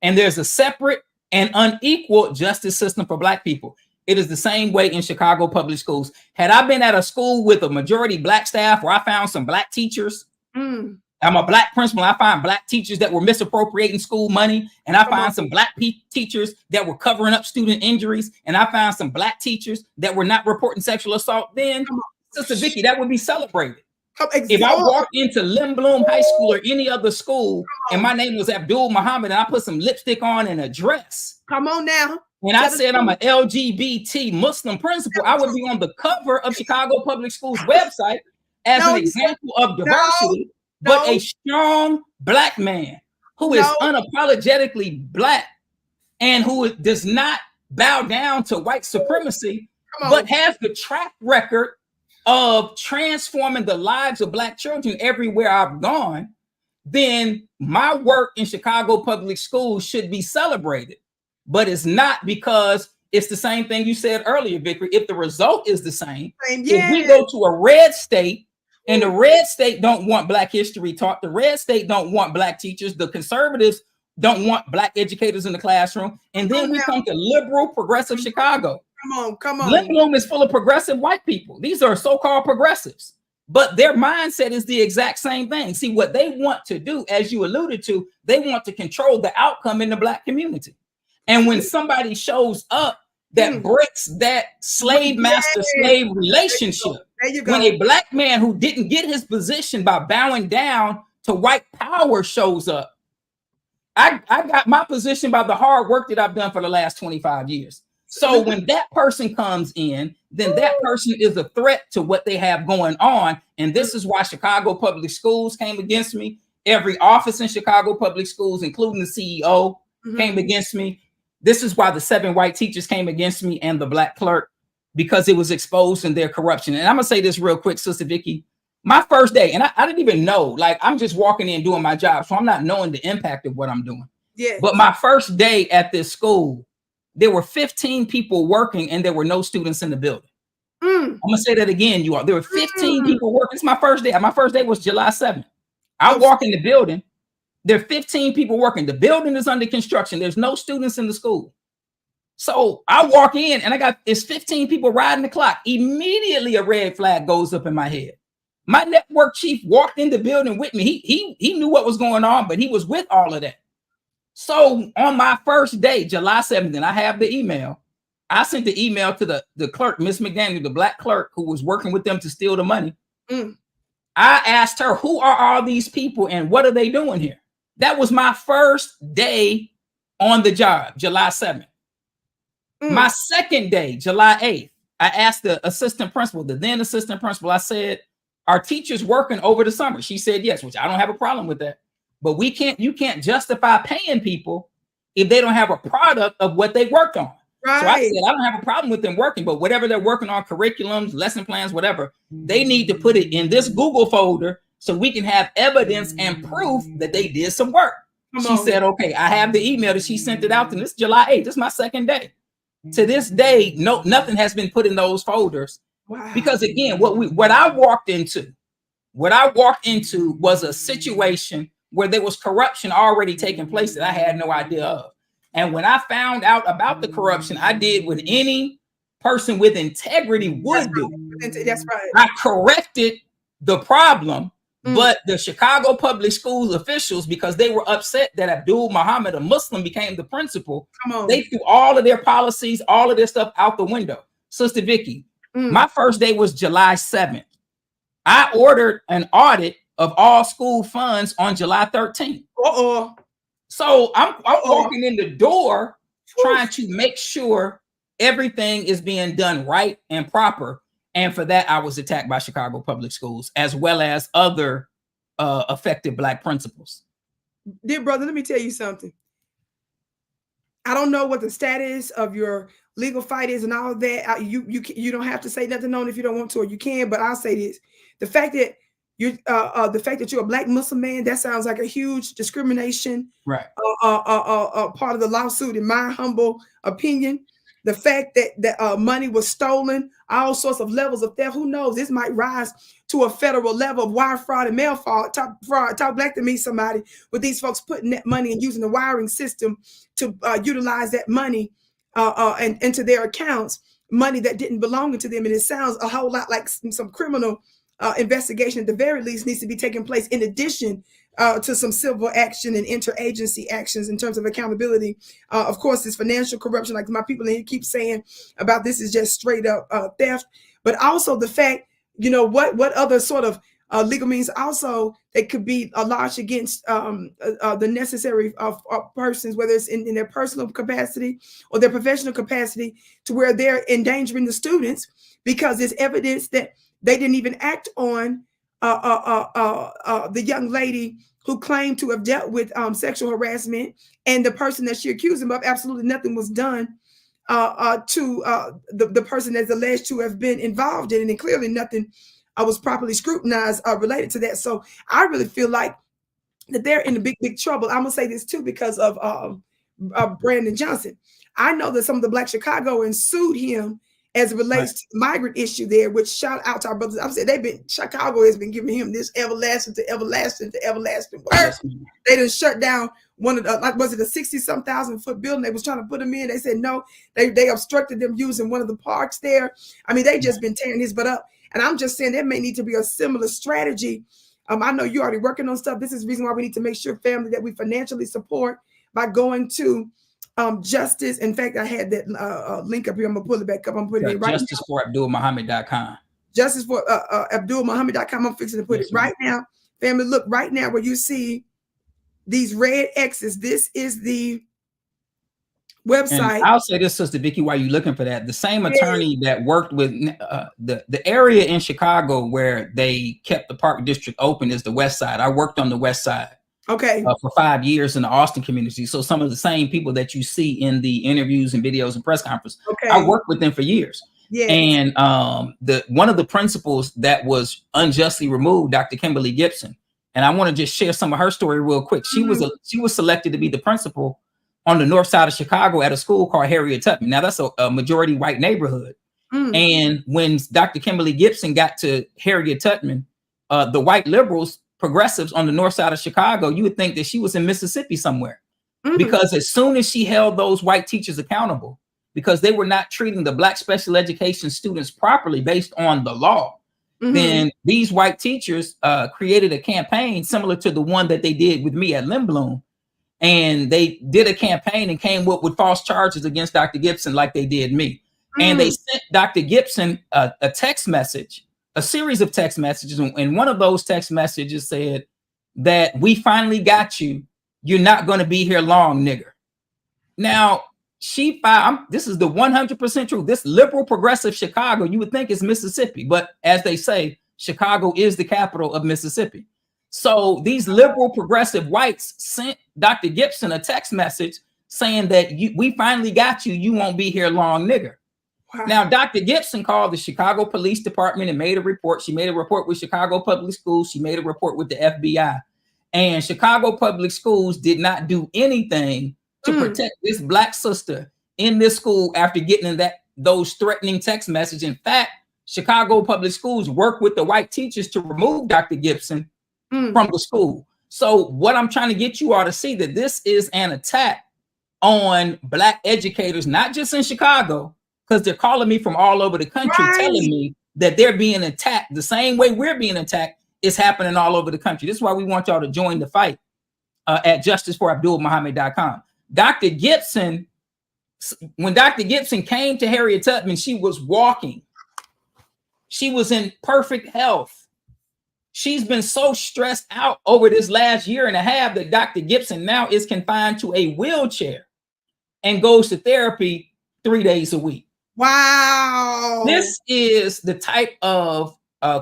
Speaker 2: and there's a separate and unequal justice system for Black people. It is the same way in Chicago public schools. Had I been at a school with a majority Black staff where I found some Black teachers, I'm a Black principal, I find Black teachers that were misappropriating school money, and I find some Black teachers that were covering up student injuries, and I found some Black teachers that were not reporting sexual assault, then, Sister Vicki, that would be celebrated. If I walked into Lindblom High School or any other school and my name was Abdul Muhammad and I put some lipstick on and a dress,
Speaker 1: come on now,
Speaker 2: and I said I'm an LGBT Muslim principal, I would be on the cover of Chicago Public Schools website as an example of diversity, but a strong Black man who is unapologetically Black and who does not bow down to white supremacy, but has the track record of transforming the lives of Black children everywhere I've gone, then my work in Chicago public schools should be celebrated. But it's not, because it's the same thing you said earlier, Vicki. If the result is the same, if we go to a red state and the red state don't want Black history taught, the red state don't want Black teachers, the conservatives don't want Black educators in the classroom, and then we come to liberal, progressive Chicago.
Speaker 1: Come on.
Speaker 2: Lindblom is full of progressive white people. These are so-called progressives, but their mindset is the exact same thing. See, what they want to do, as you alluded to, they want to control the outcome in the Black community. And when somebody shows up that breaks that slave master-slave relationship, when a Black man who didn't get his position by bowing down to white power shows up, I got my position by the hard work that I've done for the last 25 years. So when that person comes in, then that person is a threat to what they have going on. And this is why Chicago Public Schools came against me. Every office in Chicago Public Schools, including the CEO, came against me. This is why the 7 white teachers came against me and the Black clerk, because it was exposed in their corruption. And I'm going to say this real quick, Sister Vicki. My first day, and I didn't even know, like, I'm just walking in doing my job, so I'm not knowing the impact of what I'm doing. But my first day at this school, there were 15 people working and there were no students in the building. I'm gonna say that again, you all. There were 15 people working. It's my first day. My first day was July 7th. I walk in the building. There are 15 people working. The building is under construction. There's no students in the school. So I walk in and it's 15 people riding the clock. Immediately a red flag goes up in my head. My network chief walked in the building with me. He knew what was going on, but he was with all of that. So on my first day, July 7th, and I have the email, I sent the email to the clerk, Miss McDaniel, the Black clerk who was working with them to steal the money. I asked her, who are all these people and what are they doing here? That was my first day on the job, July 7th. My second day, July 8th, I asked the assistant principal, the then assistant principal, I said, are teachers working over the summer? She said yes, which I don't have a problem with that. But you can't justify paying people if they don't have a product of what they worked on. So I said, I don't have a problem with them working, but whatever they're working on, curriculums, lesson plans, whatever, they need to put it in this Google folder so we can have evidence and proof that they did some work. She said, okay, I have the email that she sent it out to me. This July 8th. This is my second day. To this day, nothing has been put in those folders. Because again, what I walked into was a situation where there was corruption already taking place that I had no idea of. And when I found out about the corruption, I did what any person with integrity would do.
Speaker 1: That's right.
Speaker 2: I corrected the problem, but the Chicago Public Schools officials, because they were upset that Abdul Muhammad, a Muslim, became the principal, they threw all of their policies, all of their stuff out the window. Sister Vicki, my first day was July 7th. I ordered an audit of all school funds on July 13th. So I'm walking in the door trying to make sure everything is being done right and proper. And for that, I was attacked by Chicago Public Schools, as well as other affected Black principals.
Speaker 1: Dear brother, let me tell you something. I don't know what the status of your legal fight is and all of that. You don't have to say nothing on it if you don't want to, or you can. But I'll say this: the fact that you're a Black Muslim man, that sounds like a huge discrimination,
Speaker 2: right?
Speaker 1: Part of the lawsuit, in my humble opinion. The fact that money was stolen, all sorts of levels of theft. Who knows? This might rise to a federal level of wire fraud and mail fraud. Talk Black to me, somebody, with these folks putting that money and using the wiring system to utilize that money and into their accounts, money that didn't belong to them. And it sounds a whole lot like some criminal investigation, at the very least, needs to be taking place in addition to some civil action and interagency actions in terms of accountability. Of course, this financial corruption, like my people in here keep saying about this, is just straight up theft. But also the fact, what other sort of legal means also that could be lodged against the necessary persons, whether it's in their personal capacity or their professional capacity, to where they're endangering the students because there's evidence that they didn't even act on the young lady who claimed to have dealt with sexual harassment, and the person that she accused him of, absolutely nothing was done to the person that's alleged to have been involved in it, and clearly nothing was properly scrutinized related to that. So I really feel like that they're in a big trouble. I'm gonna say this too because of Brandon Johnson. I know that some of the Black Chicagoans sued him as it relates to the migrant issue there, which shout out to our brothers. I'm saying Chicago has been giving him this everlasting to everlasting to everlasting work. They done shut down one of the, was it a 60-some thousand foot building they was trying to put them in? They said no, they obstructed them using one of the parks there. I mean, they just been tearing his butt up. And I'm just saying there may need to be a similar strategy. I know you're already working on stuff. This is the reason why we need to make sure, family, that we financially support by going to justice. In fact, I had that link up here. I'm gonna pull it back up. I'm putting it right
Speaker 2: justice for AbdulMuhammad.com.
Speaker 1: Justice for AbdulMuhammad.com. I'm fixing to put it right now. Family, look right now where you see these red X's. This is the website.
Speaker 2: And I'll say this, Sister Vicki, while you're looking for that, the same attorney that worked with the area in Chicago where they kept the Park District open is the West Side. I worked on the West Side.
Speaker 1: Okay.
Speaker 2: For 5 years in the Austin community. So some of the same people that you see in the interviews and videos and press conference, I worked with them for years.
Speaker 1: Yeah.
Speaker 2: And one of the principals that was unjustly removed, Dr. Kimberly Gibson, and I want to just share some of her story real quick. She was selected to be the principal on the north side of Chicago at a school called Harriet Tubman. Now that's a majority white neighborhood. And when Dr. Kimberly Gibson got to Harriet Tubman, the white liberals, progressives on the north side of Chicago, you would think that she was in Mississippi somewhere, because as soon as she held those white teachers accountable, because they were not treating the Black special education students properly based on the law, then these white teachers created a campaign similar to the one that they did with me at Lindblom. And they did a campaign and came up with false charges against Dr. Gibson like they did me. And they sent Dr. Gibson a text message, a series of text messages. And one of those text messages said that we finally got you. You're not going to be here long, nigger. Now, this is the 100% truth. This liberal progressive Chicago, you would think is Mississippi. But as they say, Chicago is the capital of Mississippi. So these liberal progressive whites sent Dr. Gibson a text message saying that we finally got you. You won't be here long, nigger. Wow. Now, Dr. Gibson called the Chicago Police Department and made a report. She made a report with Chicago Public Schools. She made a report with the FBI. And Chicago Public Schools did not do anything to protect this Black sister in this school after getting those threatening text messages. In fact, Chicago Public Schools worked with the white teachers to remove Dr. Gibson from the school. So what I'm trying to get you all to see, that this is an attack on Black educators, not just in Chicago, because they're calling me from all over the country, telling me that they're being attacked the same way we're being attacked is happening all over the country. This is why we want y'all to join the fight at justiceforabdulmuhammad.com. Dr. Gibson, when Dr. Gibson came to Harriet Tubman, she was walking. She was in perfect health. She's been so stressed out over this last year and a half that Dr. Gibson now is confined to a wheelchair and goes to therapy 3 days a week.
Speaker 1: Wow.
Speaker 2: This is the type of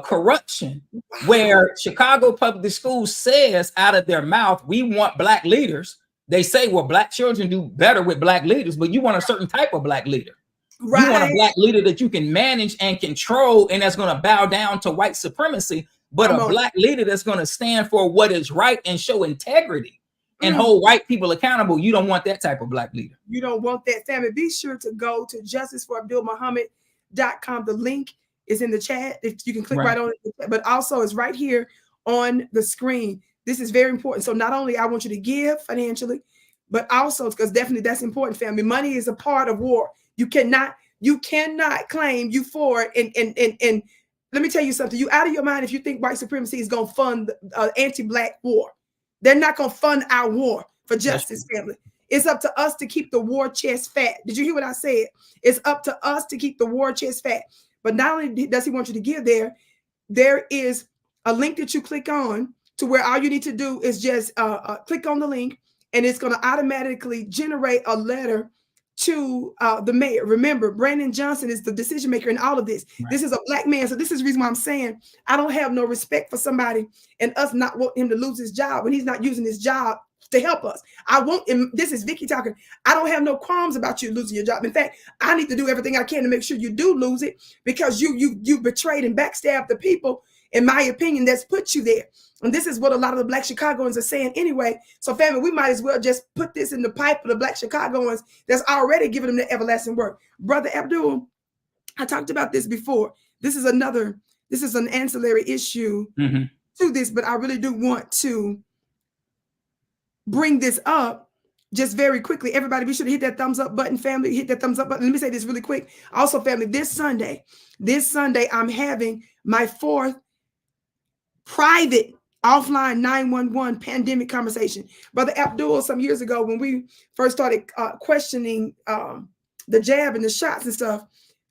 Speaker 2: corruption where Chicago Public Schools says out of their mouth, we want Black leaders. They say, well, Black children do better with Black leaders, but you want a certain type of Black leader. Right. You want a Black leader that you can manage and control, and that's going to bow down to white supremacy, but a Black leader that's going to stand for what is right and show integrity and hold white people accountable. You don't want that type of Black leader.
Speaker 1: You don't want that, family. Be sure to go to justiceforabdulmuhammad.com. The link is in the chat. If you can click right on it, but also it's right here on the screen. This is very important. So not only I want you to give financially, but also because definitely that's important, family. Money is a part of war. You cannot claim you for it. And let me tell you something. You out of your mind if you think white supremacy is going to fund anti-Black war. They're not going to fund our war for justice, family. It's up to us to keep the war chest fat. Did you hear what I said? It's up to us to keep the war chest fat. But not only does he want you to give there is a link that you click on to where all you need to do is just click on the link, and it's going to automatically generate a letter to the mayor. Remember, Brandon Johnson is the decision maker in all of this. Right. This is a Black man. So this is the reason why I'm saying I don't have no respect for somebody and us not want him to lose his job when he's not using his job to help us. I won't, and this is Vicki talking. I don't have no qualms about you losing your job. In fact, I need to do everything I can to make sure you do lose it, because you betrayed and backstabbed the people, in my opinion, that's put you there. And this is what a lot of the Black Chicagoans are saying anyway. So family, we might as well just put this in the pipe of the Black Chicagoans that's already giving them the everlasting work. Brother Abdul, I talked about this before. This is an ancillary issue to this, but I really do want to bring this up just very quickly. Everybody, be sure to hit that thumbs up button, family. Hit that thumbs up button. Let me say this really quick. Also, family, this Sunday, I'm having my 4th private offline 911 pandemic conversation. Brother Abdul, some years ago when we first started questioning the jab and the shots and stuff,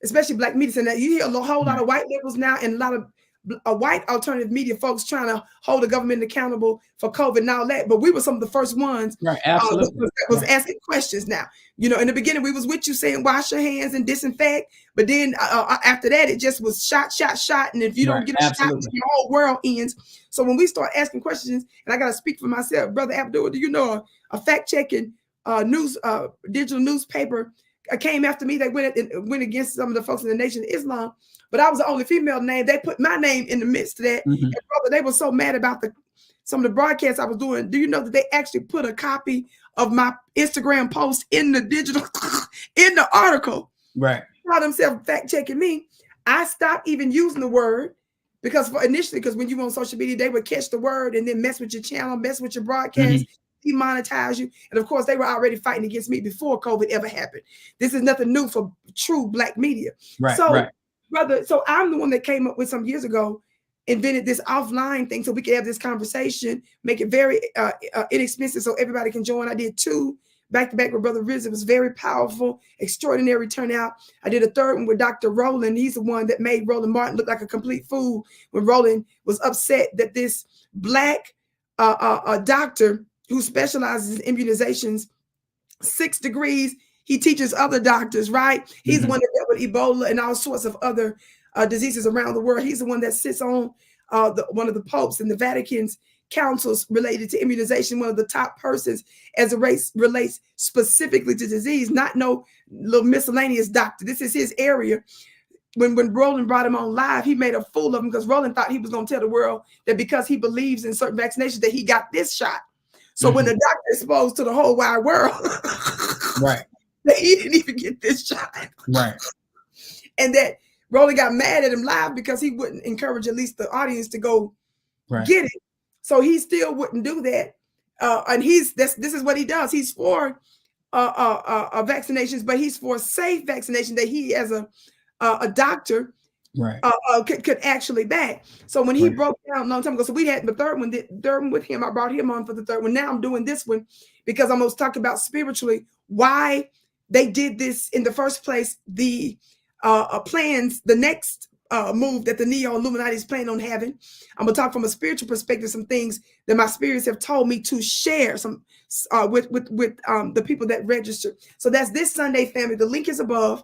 Speaker 1: especially Black media, and that you hear a whole lot of white liberals now and a lot of white alternative media folks trying to hold the government accountable for COVID and all that. But we were some of the first ones that was asking questions. Now, you know, in the beginning, we was with you saying, wash your hands and disinfect. But then after that, it just was shot. And if you don't get a shot, your whole world ends. So when we start asking questions, and I got to speak for myself, Brother Abdul, do you know a fact-checking digital newspaper came after me? They went against some of the folks in the Nation of Islam, but I was the only female name. They put my name in the midst of that. And brother, they were so mad about some of the broadcasts I was doing. Do you know that they actually put a copy of my Instagram post in the digital, in the article? Right. They call themselves fact checking me. I stopped even using the word because when you were on social media, they would catch the word and then mess with your channel, mess with your broadcast, demonetize you. And of course, they were already fighting against me before COVID ever happened. This is nothing new for true Black media. Brother, so I'm the one that came up with some years ago, invented this offline thing so we could have this conversation, make it very inexpensive so everybody can join. I did 2 back-to-back with Brother Riz. It was very powerful, extraordinary turnout. I did a 3rd one with Dr. Roland. He's the one that made Roland Martin look like a complete fool when Roland was upset that this Black doctor who specializes in immunizations, 6 degrees, he teaches other doctors, right? He's the one that dealt with Ebola and all sorts of other diseases around the world. He's the one that sits on one of the popes and the Vatican's councils related to immunization, one of the top persons as it relates specifically to disease, not no little miscellaneous doctor. This is his area. When Roland brought him on live, he made a fool of him because Roland thought he was going to tell the world that because he believes in certain vaccinations that he got this shot. So when the doctor exposed to the whole wide world, that he didn't even get this shot. And that Roland got mad at him live because he wouldn't encourage at least the audience to go get it. So he still wouldn't do that. And this is what he does. He's for vaccinations, but he's for safe vaccination that he, as a doctor,
Speaker 2: Right.
Speaker 1: Could actually back. So when he
Speaker 2: Right.
Speaker 1: broke down a long time ago, so we had the third one with him. I brought him on for the third one. Now I'm doing this one because I'm going to talk about spiritually why they did this in the first place. The plans, the next move that the Neo Illuminati is planning on having. I'm gonna talk from a spiritual perspective, some things that my spirits have told me to share some with the people that register. So that's this Sunday, family. The link is above.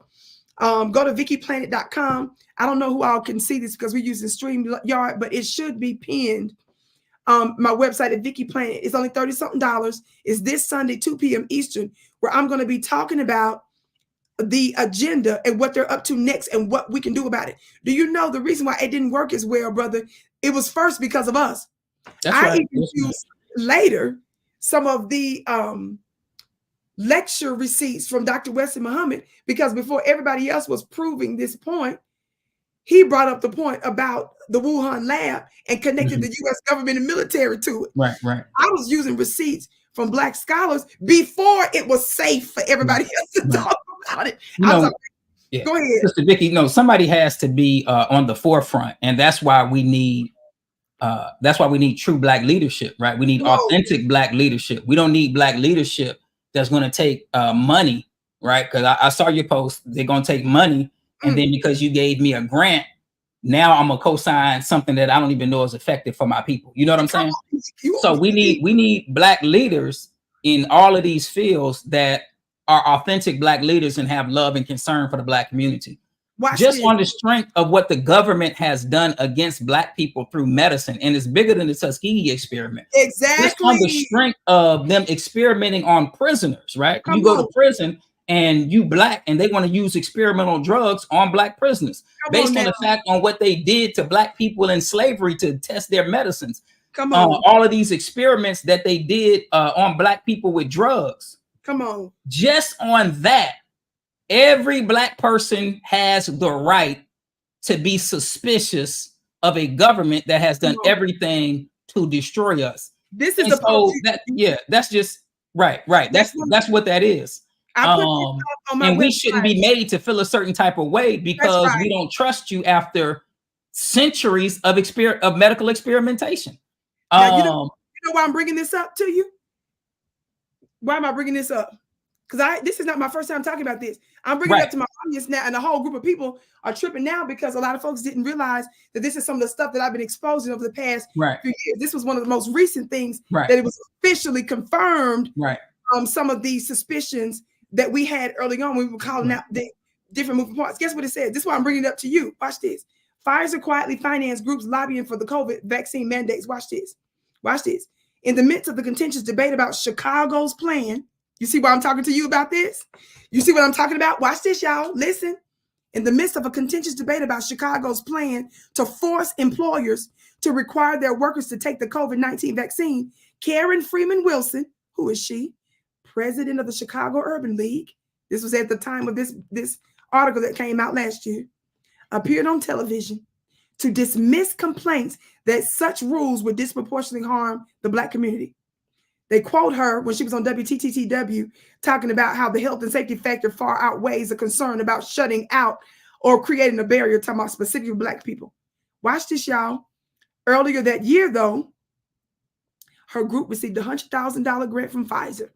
Speaker 1: Go to VickiPlanet.com. I don't know who all can see this because we're using StreamYard, but it should be pinned. My website at Vicki Planet is only $30-something. It's this Sunday, 2 p.m. Eastern, where I'm going to be talking about the agenda and what they're up to next and what we can do about it. Do you know the reason why it didn't work as well, brother? It was first because of us.
Speaker 2: That's
Speaker 1: I
Speaker 2: right.
Speaker 1: even used later some of the lecture receipts from Dr. Wesley Muhammad, because before everybody else was proving this point, he brought up the point about the Wuhan lab and connected the U.S. government and military to it.
Speaker 2: Right, right.
Speaker 1: I was using receipts from Black scholars before it was safe for everybody else to talk about it.
Speaker 2: Yeah.
Speaker 1: Go ahead.
Speaker 2: Sister Vicki, no, somebody has to be on the forefront, and that's why we need true Black leadership, right? We need authentic Black leadership. We don't need Black leadership that's going to take money, right? Because I saw your post. They're going to take money, and then because you gave me a grant, now I'm gonna co-sign something that I don't even know is effective for my people. You know what I'm saying? So we need Black leaders in all of these fields that are authentic Black leaders and have love and concern for the Black community. Just on the strength of what the government has done against Black people through medicine, and it's bigger than the Tuskegee experiment.
Speaker 1: Exactly.
Speaker 2: Just on the strength of them experimenting on prisoners, right? You go to prison and you Black, and they want to use experimental drugs on Black prisoners based on the fact on what they did to Black people in slavery to test their medicines.
Speaker 1: Come on.
Speaker 2: All of these experiments that they did on Black people with drugs.
Speaker 1: Come on.
Speaker 2: Just on that, every Black person has the right to be suspicious of a government that has done everything to destroy us.
Speaker 1: This is
Speaker 2: that's just right. That's what that is. And we shouldn't be made to feel a certain type of way because we don't trust you after centuries of medical experimentation.
Speaker 1: Now, you know why I'm bringing this up to you? Why am I bringing this up? Because this is not my first time talking about this. I'm bringing it up to my audience now, and a whole group of people are tripping now because a lot of folks didn't realize that this is some of the stuff that I've been exposing over the past few years. This was one of the most recent things that it was officially confirmed. Some of these suspicions that we had early on when we were calling out the different moving parts. Guess what it says? This is why I'm bringing it up to you. Watch this. Pfizer quietly financed groups lobbying for the COVID vaccine mandates. Watch this. Watch this. In the midst of the contentious debate about Chicago's plan, you see why I'm talking to you about this? You see what I'm talking about? Watch this, y'all. Listen. In the midst of a contentious debate about Chicago's plan to force employers to require their workers to take the COVID-19 vaccine, Karen Freeman Wilson, who is she? President of the Chicago Urban League. This was at the time of this article that came out last year, appeared on television to dismiss complaints that such rules would disproportionately harm the Black community. They quote her when she was on WTTTW talking about how the health and safety factor far outweighs the concern about shutting out or creating a barrier, talking about specifically Black people. Watch this, y'all. Earlier that year, though, her group received a $100,000 grant from Pfizer,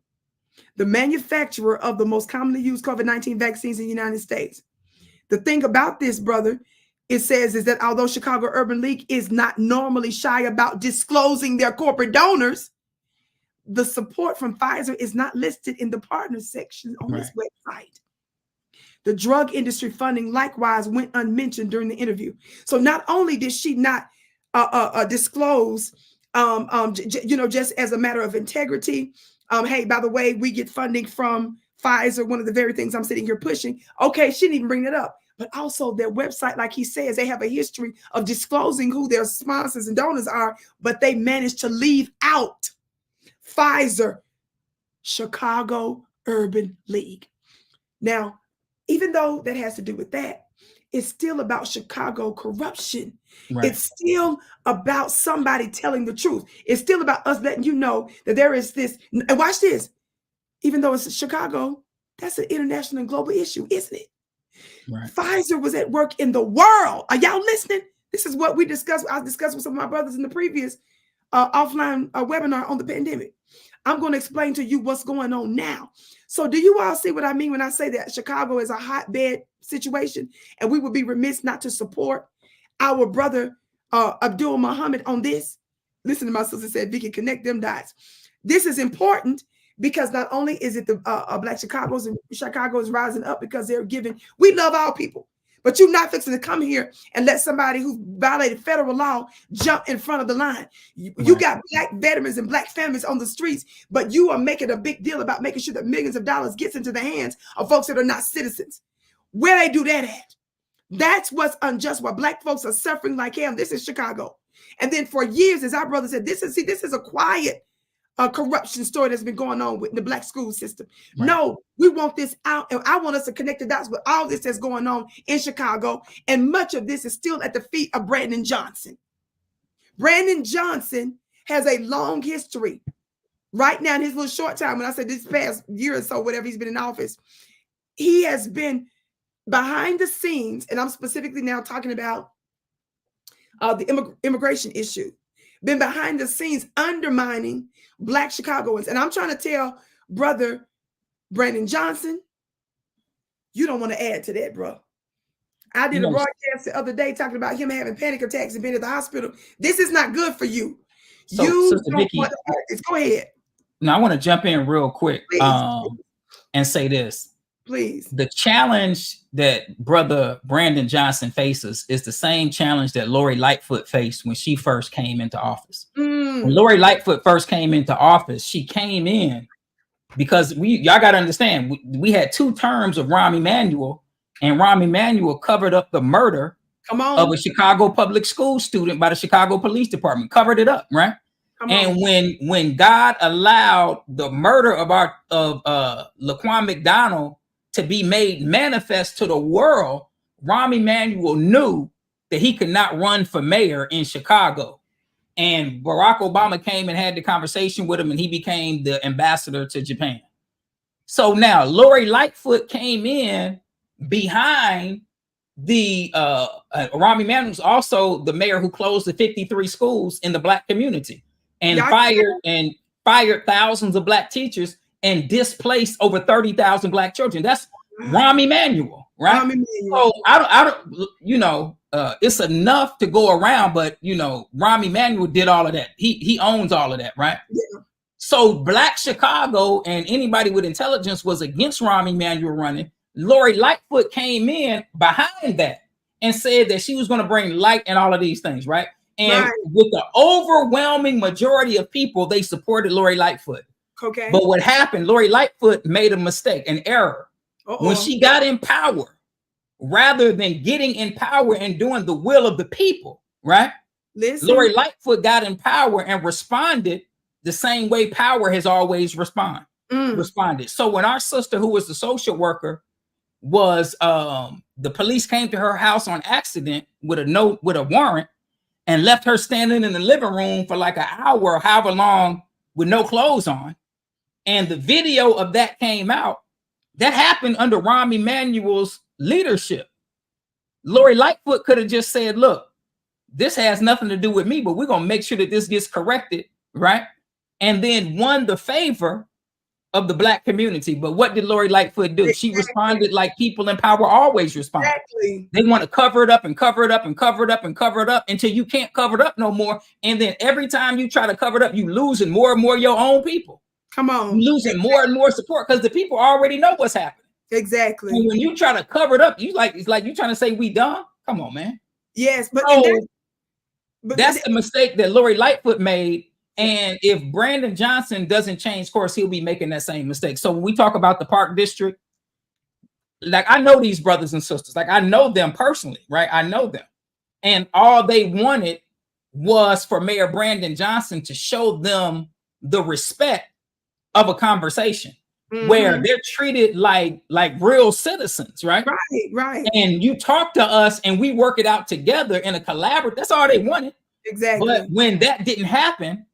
Speaker 1: the manufacturer of the most commonly used COVID-19 vaccines in the United States. The thing about this, brother, it says is that although Chicago Urban League is not normally shy about disclosing their corporate donors, the support from Pfizer is not listed in the partners section on this website. The drug industry funding likewise went unmentioned during the interview. So not only did she not disclose, just as a matter of integrity, hey, by the way, we get funding from Pfizer, one of the very things I'm sitting here pushing. Okay, she didn't even bring that up. But also their website, like he says, they have a history of disclosing who their sponsors and donors are, but they managed to leave out Pfizer, Chicago Urban League. Now, even though that has to do with that, it's still about Chicago corruption. It's still about somebody telling the truth. It's still about us letting you know that there is this, and watch this, even though it's Chicago, that's an international and global issue, isn't it? Right. Pfizer was at work in the world. Are y'all listening? This is what we discussed. I discussed with some of my brothers in the previous offline webinar on the pandemic. I'm going to explain to you what's going on now. So do you all see what I mean when I say that Chicago is a hotbed situation, and we would be remiss not to support our brother Abdul Muhammad on this? Listen to my sister said, Vicki, connect them dots. This is important because not only is it the Black Chicago is rising up because they're giving, we love all people, but you're not fixing to come here and let somebody who violated federal law jump in front of the line. You got Black veterans and Black families on the streets, but you are making a big deal about making sure that millions of dollars gets into the hands of folks that are not citizens. Where they do that at? That's what's unjust, why Black folks are suffering like hell. This is Chicago. And then for years, as our brother said, this is a quiet corruption story that's been going on with the Black school system. Right. No, we want this out, and I want us to connect the dots with all this that's going on in Chicago, and much of this is still at the feet of Brandon Johnson. Brandon Johnson has a long history. Right now, in his little short time, when I said this past year or so, whatever he's been in office, he has been behind the scenes, and I'm specifically now talking about the immigration issue, been behind the scenes undermining Black Chicagoans. And I'm trying to tell brother Brandon Johnson, you don't want to add to that, bro. I did a broadcast the other day talking about him having panic attacks and being at the hospital. This is not good for you. So, you don't Vicki, want to, go ahead.
Speaker 2: Now I want to jump in real quick and say this.
Speaker 1: Please.
Speaker 2: The challenge that brother Brandon Johnson faces is the same challenge that Lori Lightfoot faced when she first came into office. When Lori Lightfoot first came into office, she came in because y'all got to understand, we had 2 terms of Rahm Emanuel, and Rahm Emanuel covered up the murder of a Chicago public school student by the Chicago Police Department, covered it up, right? And when God allowed the murder of Laquan McDonald to be made manifest to the world, Rahm Emanuel knew that he could not run for mayor in Chicago. And Barack Obama came and had the conversation with him, and he became the ambassador to Japan. So now Lori Lightfoot came in behind the Rahm Emanuel was also the mayor who closed the 53 schools in the Black community and fired thousands of Black teachers and displaced over 30,000 Black children. That's Rahm Emanuel, right? So I don't, it's enough to go around, but Rahm Emanuel did all of that. He owns all of that, right? Yeah. So Black Chicago and anybody with intelligence was against Rahm Emanuel running. Lori Lightfoot came in behind that and said that she was going to bring light and all of these things, right? And with the overwhelming majority of people, they supported Lori Lightfoot.
Speaker 1: Okay.
Speaker 2: But what happened, Lori Lightfoot made a mistake, an error. When she got in power, rather than getting in power and doing the will of the people, right? Lori Lightfoot got in power and responded the same way power has always responded. So when our sister, who was the social worker, was the police came to her house on accident with a warrant and left her standing in the living room for like an hour or however long with no clothes on. And the video of that came out. That happened under Rahm Emanuel's leadership. Lori Lightfoot could have just said, look, this has nothing to do with me, but we're going to make sure that this gets corrected, right? And then won the favor of the Black community. But what did Lori Lightfoot do? She responded like people in power always respond. They want to cover it up and cover it up and cover it up and cover it up until you can't cover it up no more. And then every time you try to cover it up, you losing more and more of your own people.
Speaker 1: Come on.
Speaker 2: You're losing more and more support because the people already know what's happening.
Speaker 1: Exactly.
Speaker 2: And when you try to cover it up, it's like you trying to say we dumb. Come on, man.
Speaker 1: Yes, but
Speaker 2: that's the mistake that Lori Lightfoot made. And if Brandon Johnson doesn't change course, he'll be making that same mistake. So when we talk about the Park District, like I know these brothers and sisters, like I know them personally, right? I know them. And all they wanted was for Mayor Brandon Johnson to show them the respect of a conversation where they're treated like real citizens, right?
Speaker 1: Right.
Speaker 2: And you talk to us and we work it out together in a collaborative. That's all they wanted.
Speaker 1: Exactly.
Speaker 2: But when that didn't happen,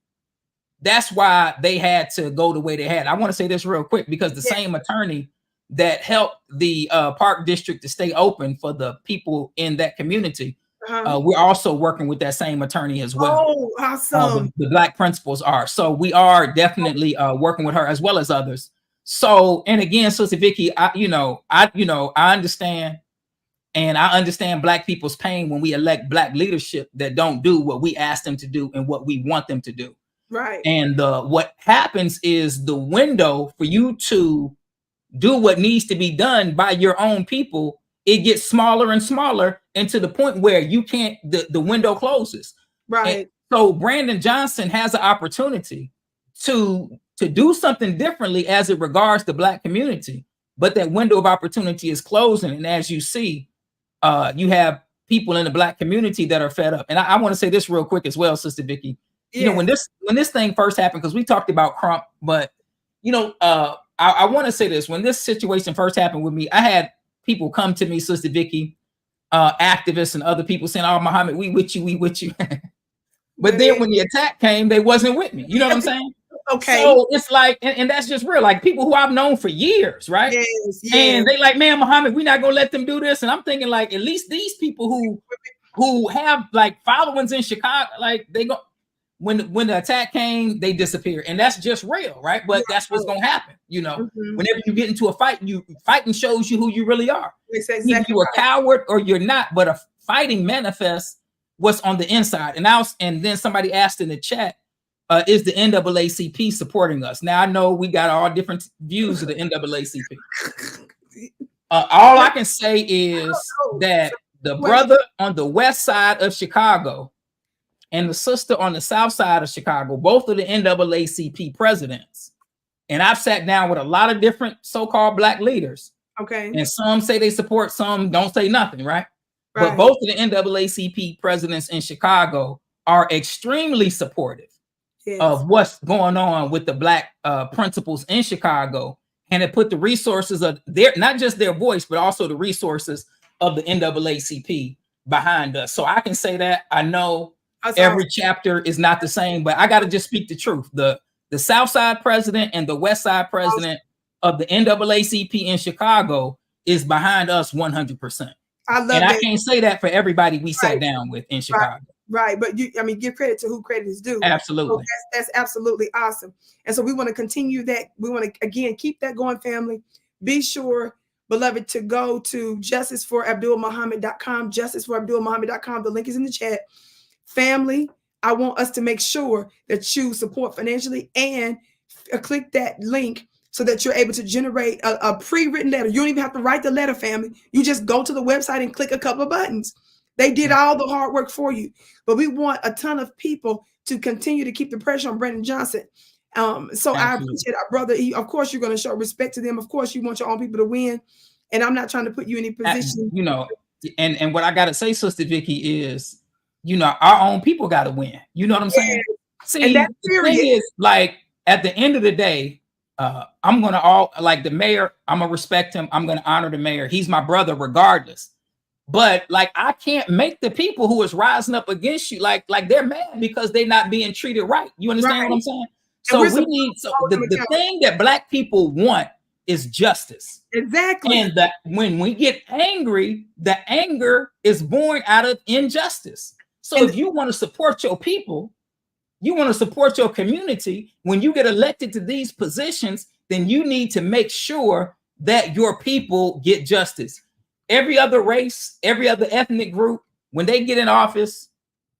Speaker 2: that's why they had to go the way they had. I want to say this real quick because the same attorney that helped the Park District to stay open for the people in that community, we're also working with that same attorney as well.
Speaker 1: Oh, awesome.
Speaker 2: The Black principals are. So we are definitely working with her as well as others. So, and again, Sister Vicki, I understand. And I understand Black people's pain when we elect Black leadership that don't do what we ask them to do and what we want them to do.
Speaker 1: Right.
Speaker 2: And what happens is the window for you to do what needs to be done by your own people, it gets smaller and smaller, and to the point where you can't, the window closes.
Speaker 1: Right.
Speaker 2: And so Brandon Johnson has an opportunity to do something differently as it regards the Black community, but that window of opportunity is closing. And as you see, you have people in the Black community that are fed up. And I want to say this real quick as well, Sister Vicki. You know, when this thing first happened, because we talked about Crump, but I want to say this: when this situation first happened with me, I had people come to me, Sister Vicki, activists and other people saying, "Oh, Muhammad, we with you, we with you." But then when the attack came, they wasn't with me. You know what I'm saying?
Speaker 1: Okay.
Speaker 2: So it's like, and that's just real. Like people who I've known for years, right?
Speaker 1: Yes, yes.
Speaker 2: And they like, man, Muhammad, we're not gonna let them do this. And I'm thinking, like, at least these people who have like followings in Chicago, like they go. When the attack came, they disappeared, and that's just real, right? But that's what's gonna happen, Whenever you get into a fight, fighting shows you who you really are.
Speaker 1: Exactly.
Speaker 2: Either you're a coward or you're not. But a fighting manifests what's on the inside. And then somebody asked in the chat, is the NAACP supporting us? Now I know we got all different views of the NAACP. All I can say is that the brother on the west side of Chicago and the sister on the south side of Chicago, both of the NAACP presidents. And I've sat down with a lot of different so-called Black leaders.
Speaker 1: Okay.
Speaker 2: And some say they support, some don't say nothing, right? But both of the NAACP presidents in Chicago are extremely supportive of what's going on with the Black principals in Chicago. And it put the resources of not just their voice, but also the resources of the NAACP behind us. So I can say that I know every chapter is not the same, but I got to just speak the truth. The South Side president and the West Side president of the NAACP in Chicago is behind us 100%.
Speaker 1: I love
Speaker 2: and
Speaker 1: that.
Speaker 2: I can't say that for everybody we sat down with in Chicago.
Speaker 1: Right. But give credit to who credit is due.
Speaker 2: Absolutely.
Speaker 1: So that's absolutely awesome. And so we want to continue that. We want to, again, keep that going, family. Be sure, beloved, to go to justiceforabdulmuhammad.com, justiceforabdulmuhammad.com. The link is in the chat. Family, I want us to make sure that you support financially and click that link so that you're able to generate a pre-written letter. You don't even have to write the letter, family. You just go to the website and click a couple of buttons. They did all the hard work for you. But we want a ton of people to continue to keep the pressure on Brandon Johnson. So I appreciate our brother. Of course, you're going to show respect to them. Of course, you want your own people to win. And I'm not trying to put you in any position.
Speaker 2: And what I got to say, Sister Vicki, is, our own people got to win. You know what I'm saying? See, and that's the thing is, like, at the end of the day, I'm going to like the mayor, I'm going to respect him. I'm going to honor the mayor. He's my brother regardless. But like, I can't make the people who is rising up against you, like they're mad because they're not being treated right. You understand what I'm saying? So we need, the thing that Black people want is justice.
Speaker 1: Exactly.
Speaker 2: And that when we get angry, the anger is born out of injustice. So if you want to support your people, you want to support your community, when you get elected to these positions, then you need to make sure that your people get justice. Every other race, every other ethnic group, when they get in office,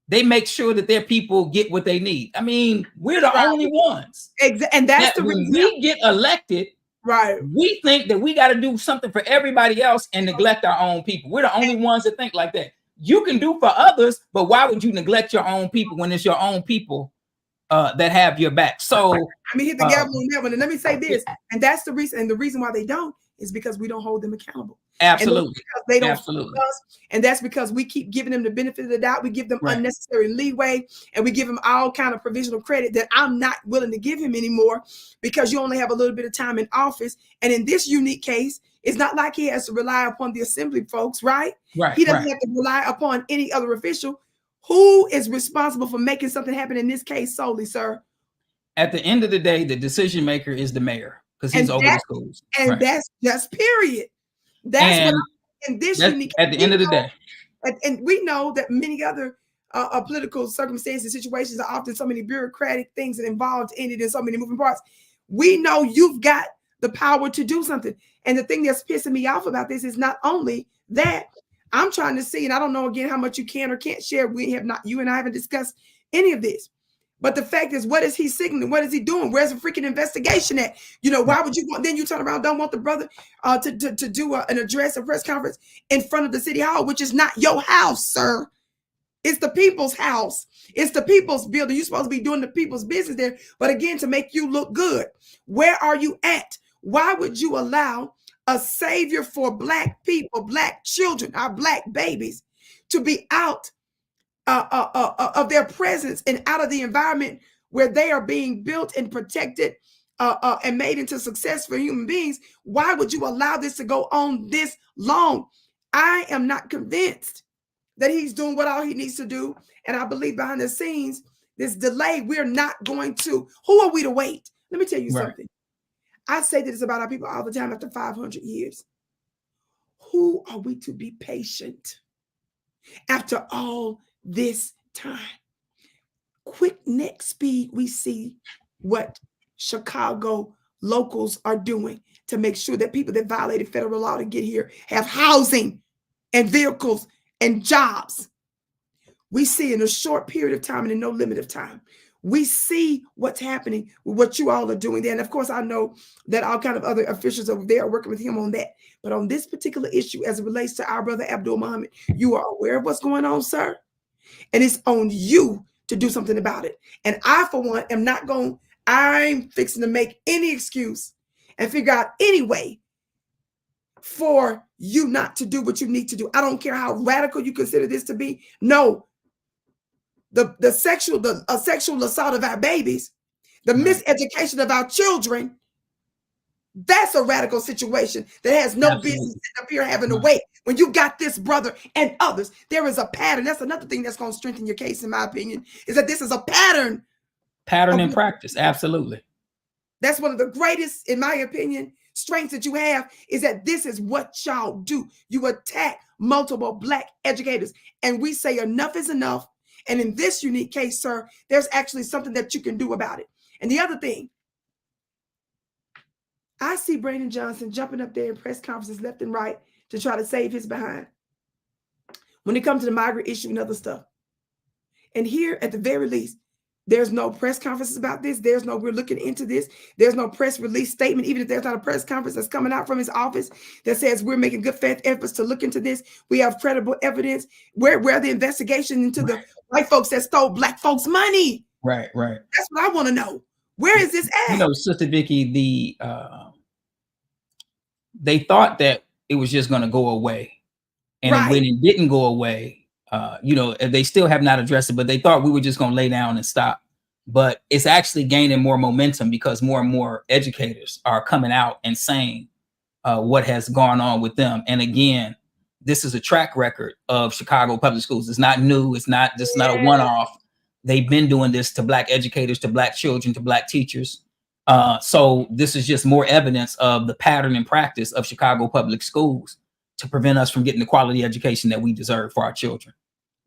Speaker 2: they make sure that their people get what they need. I mean, we're the only ones.
Speaker 1: Exactly. And that's the reason
Speaker 2: we get elected. Right. We think that we got to do something for everybody else and neglect our own people. We're the only ones that think like that. You can do for others, but why would you neglect your own people when it's your own people that have your back? So
Speaker 1: let me hit the gavel on that one. And let me say this. And that's the reason. And the reason why they don't is because we don't hold them accountable.
Speaker 2: Absolutely.
Speaker 1: Because they don't follow us. And that's because we keep giving them the benefit of the doubt. We give them unnecessary leeway, and we give them all kind of provisional credit that I'm not willing to give him anymore, because you only have a little bit of time in office. And in this unique case, it's not like he has to rely upon the assembly folks, right? He doesn't have to rely upon any other official. Who is responsible for making something happen in this case solely, sir?
Speaker 2: At the end of the day, the decision maker is the mayor because he's
Speaker 1: And
Speaker 2: over the schools.
Speaker 1: and
Speaker 2: Right.
Speaker 1: that's just period. That's what
Speaker 2: And
Speaker 1: I'm in this
Speaker 2: that's
Speaker 1: unique.
Speaker 2: at the end of the day.
Speaker 1: And we know that many other political circumstances, situations are often so many bureaucratic things that involved in it and so many moving parts. We know you've got the power to do something. And the thing that's pissing me off about this is not only that I'm trying to see, and I don't know again how much you can or can't share. We have not, you and I haven't discussed any of this. But the fact is, what is he signaling? What is he doing? Where's the freaking investigation at? You know, why would you want, then you turn around, don't want the brother to do an address, a press conference in front of the city hall, which is not your house, sir. It's the people's house. It's the people's building. You're supposed to be doing the people's business there. But again, to make you look good, where are you at? Why would you allow a savior for Black people, Black children, our Black babies, to be out of their presence and out of the environment where they are being built and protected and made into successful human beings? Why would you allow this to go on this long? I am not convinced that he's doing what all he needs to do. And I believe behind the scenes, this delay, we're not going to, who are we to wait? Let me tell you something. I say this about our people all the time after 500 years. Who are we to be patient after all this time? Quick neck speed, we see what Chicago locals are doing to make sure that people that violated federal law to get here have housing and vehicles and jobs. We see in a short period of time and in no limit of time. We see what's happening with what you all are doing there. And of course, I know that all kind of other officials over there are working with him on that. But on this particular issue, as it relates to our brother Abdul Muhammad, you are aware of what's going on, sir. And it's on you to do something about it. And I, for one, I'm fixing to make any excuse and figure out any way for you not to do what you need to do. I don't care how radical you consider this to be. No, the sexual assault of our babies, the miseducation of our children, that's a radical situation that has no business sitting up here having to wait. When you got this brother and others, there is a pattern. That's another thing that's going to strengthen your case, in my opinion, is that this is a pattern.
Speaker 2: Pattern in practice, absolutely.
Speaker 1: That's one of the greatest, in my opinion, strengths that you have, is that this is what y'all do. You attack multiple Black educators, and we say enough is enough. And in this unique case, sir, there's actually something that you can do about it. And the other thing, I see Brandon Johnson jumping up there in press conferences left and right to try to save his behind when it comes to the migrant issue and other stuff. And here, at the very least, there's no press conferences about this. There's no, we're looking into this. There's no press release statement, even if there's not a press conference that's coming out from his office that says we're making good faith efforts to look into this. We have credible evidence. Where the investigation into the white folks that stole Black folks' money?
Speaker 2: Right.
Speaker 1: That's what I want to know. Where is this at?
Speaker 2: You know, Sister Vicki, they thought that it was just going to go away. And when it didn't go away, you know, they still have not addressed it, but they thought we were just going to lay down and stop. But it's actually gaining more momentum because more and more educators are coming out and saying what has gone on with them. And again, this is a track record of Chicago public schools. It's not new. It's not just not a one-off. They've been doing this to Black educators, to Black children, to Black teachers. So this is just more evidence of the pattern and practice of Chicago public schools to prevent us from getting the quality education that we deserve for our children.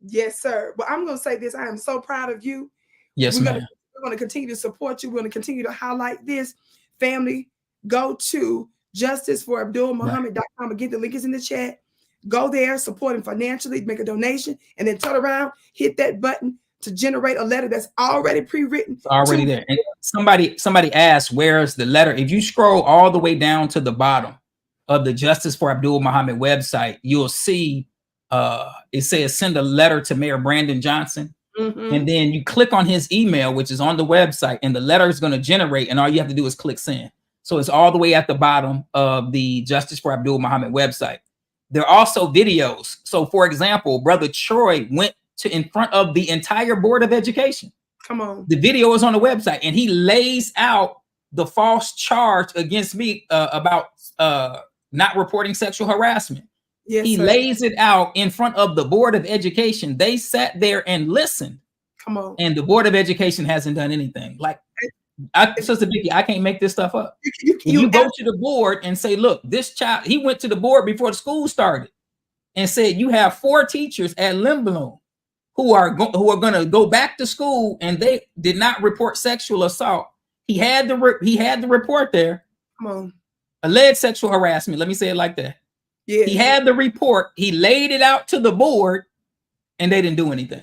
Speaker 1: Yes, sir. But I'm going to say this. I am so proud of you.
Speaker 2: Yes, ma'am.
Speaker 1: We're going to continue to support you. We're going to continue to highlight this. Family, go to justiceforabdulmuhammad.com. Again, the link is in the chat. Go there, support him financially, make a donation, and then turn around, hit that button to generate a letter that's already pre-written.
Speaker 2: It's already there. And somebody asked, where's the letter? If you scroll all the way down to the bottom of the Justice for Abdul Muhammad website, you'll see it says send a letter to Mayor Brandon Johnson. And then you click on his email, which is on the website, and the letter is going to generate, and all you have to do is click send. So it's all the way at the bottom of the Justice for Abdul Muhammad website. There are also videos. So for example, Brother Troy went to in front of the entire Board of Education.
Speaker 1: Come on.
Speaker 2: The video is on the website, and he lays out the false charge against me about not reporting sexual harassment.
Speaker 1: Yes,
Speaker 2: he lays it out in front of the Board of Education. They sat there and listened.
Speaker 1: Come on.
Speaker 2: And the Board of Education hasn't done anything. Like, Sister Vicki, I can't make this stuff up.
Speaker 1: You,
Speaker 2: You go to the board and say, look, this child, he went to the board before the school started and said, you have 4 teachers at Limblom who are going to go back to school, and they did not report sexual assault. He had the report there.
Speaker 1: Come on.
Speaker 2: Alleged sexual harassment. Let me say it like that.
Speaker 1: Yeah.
Speaker 2: He had the report. He laid it out to the board, and they didn't do anything.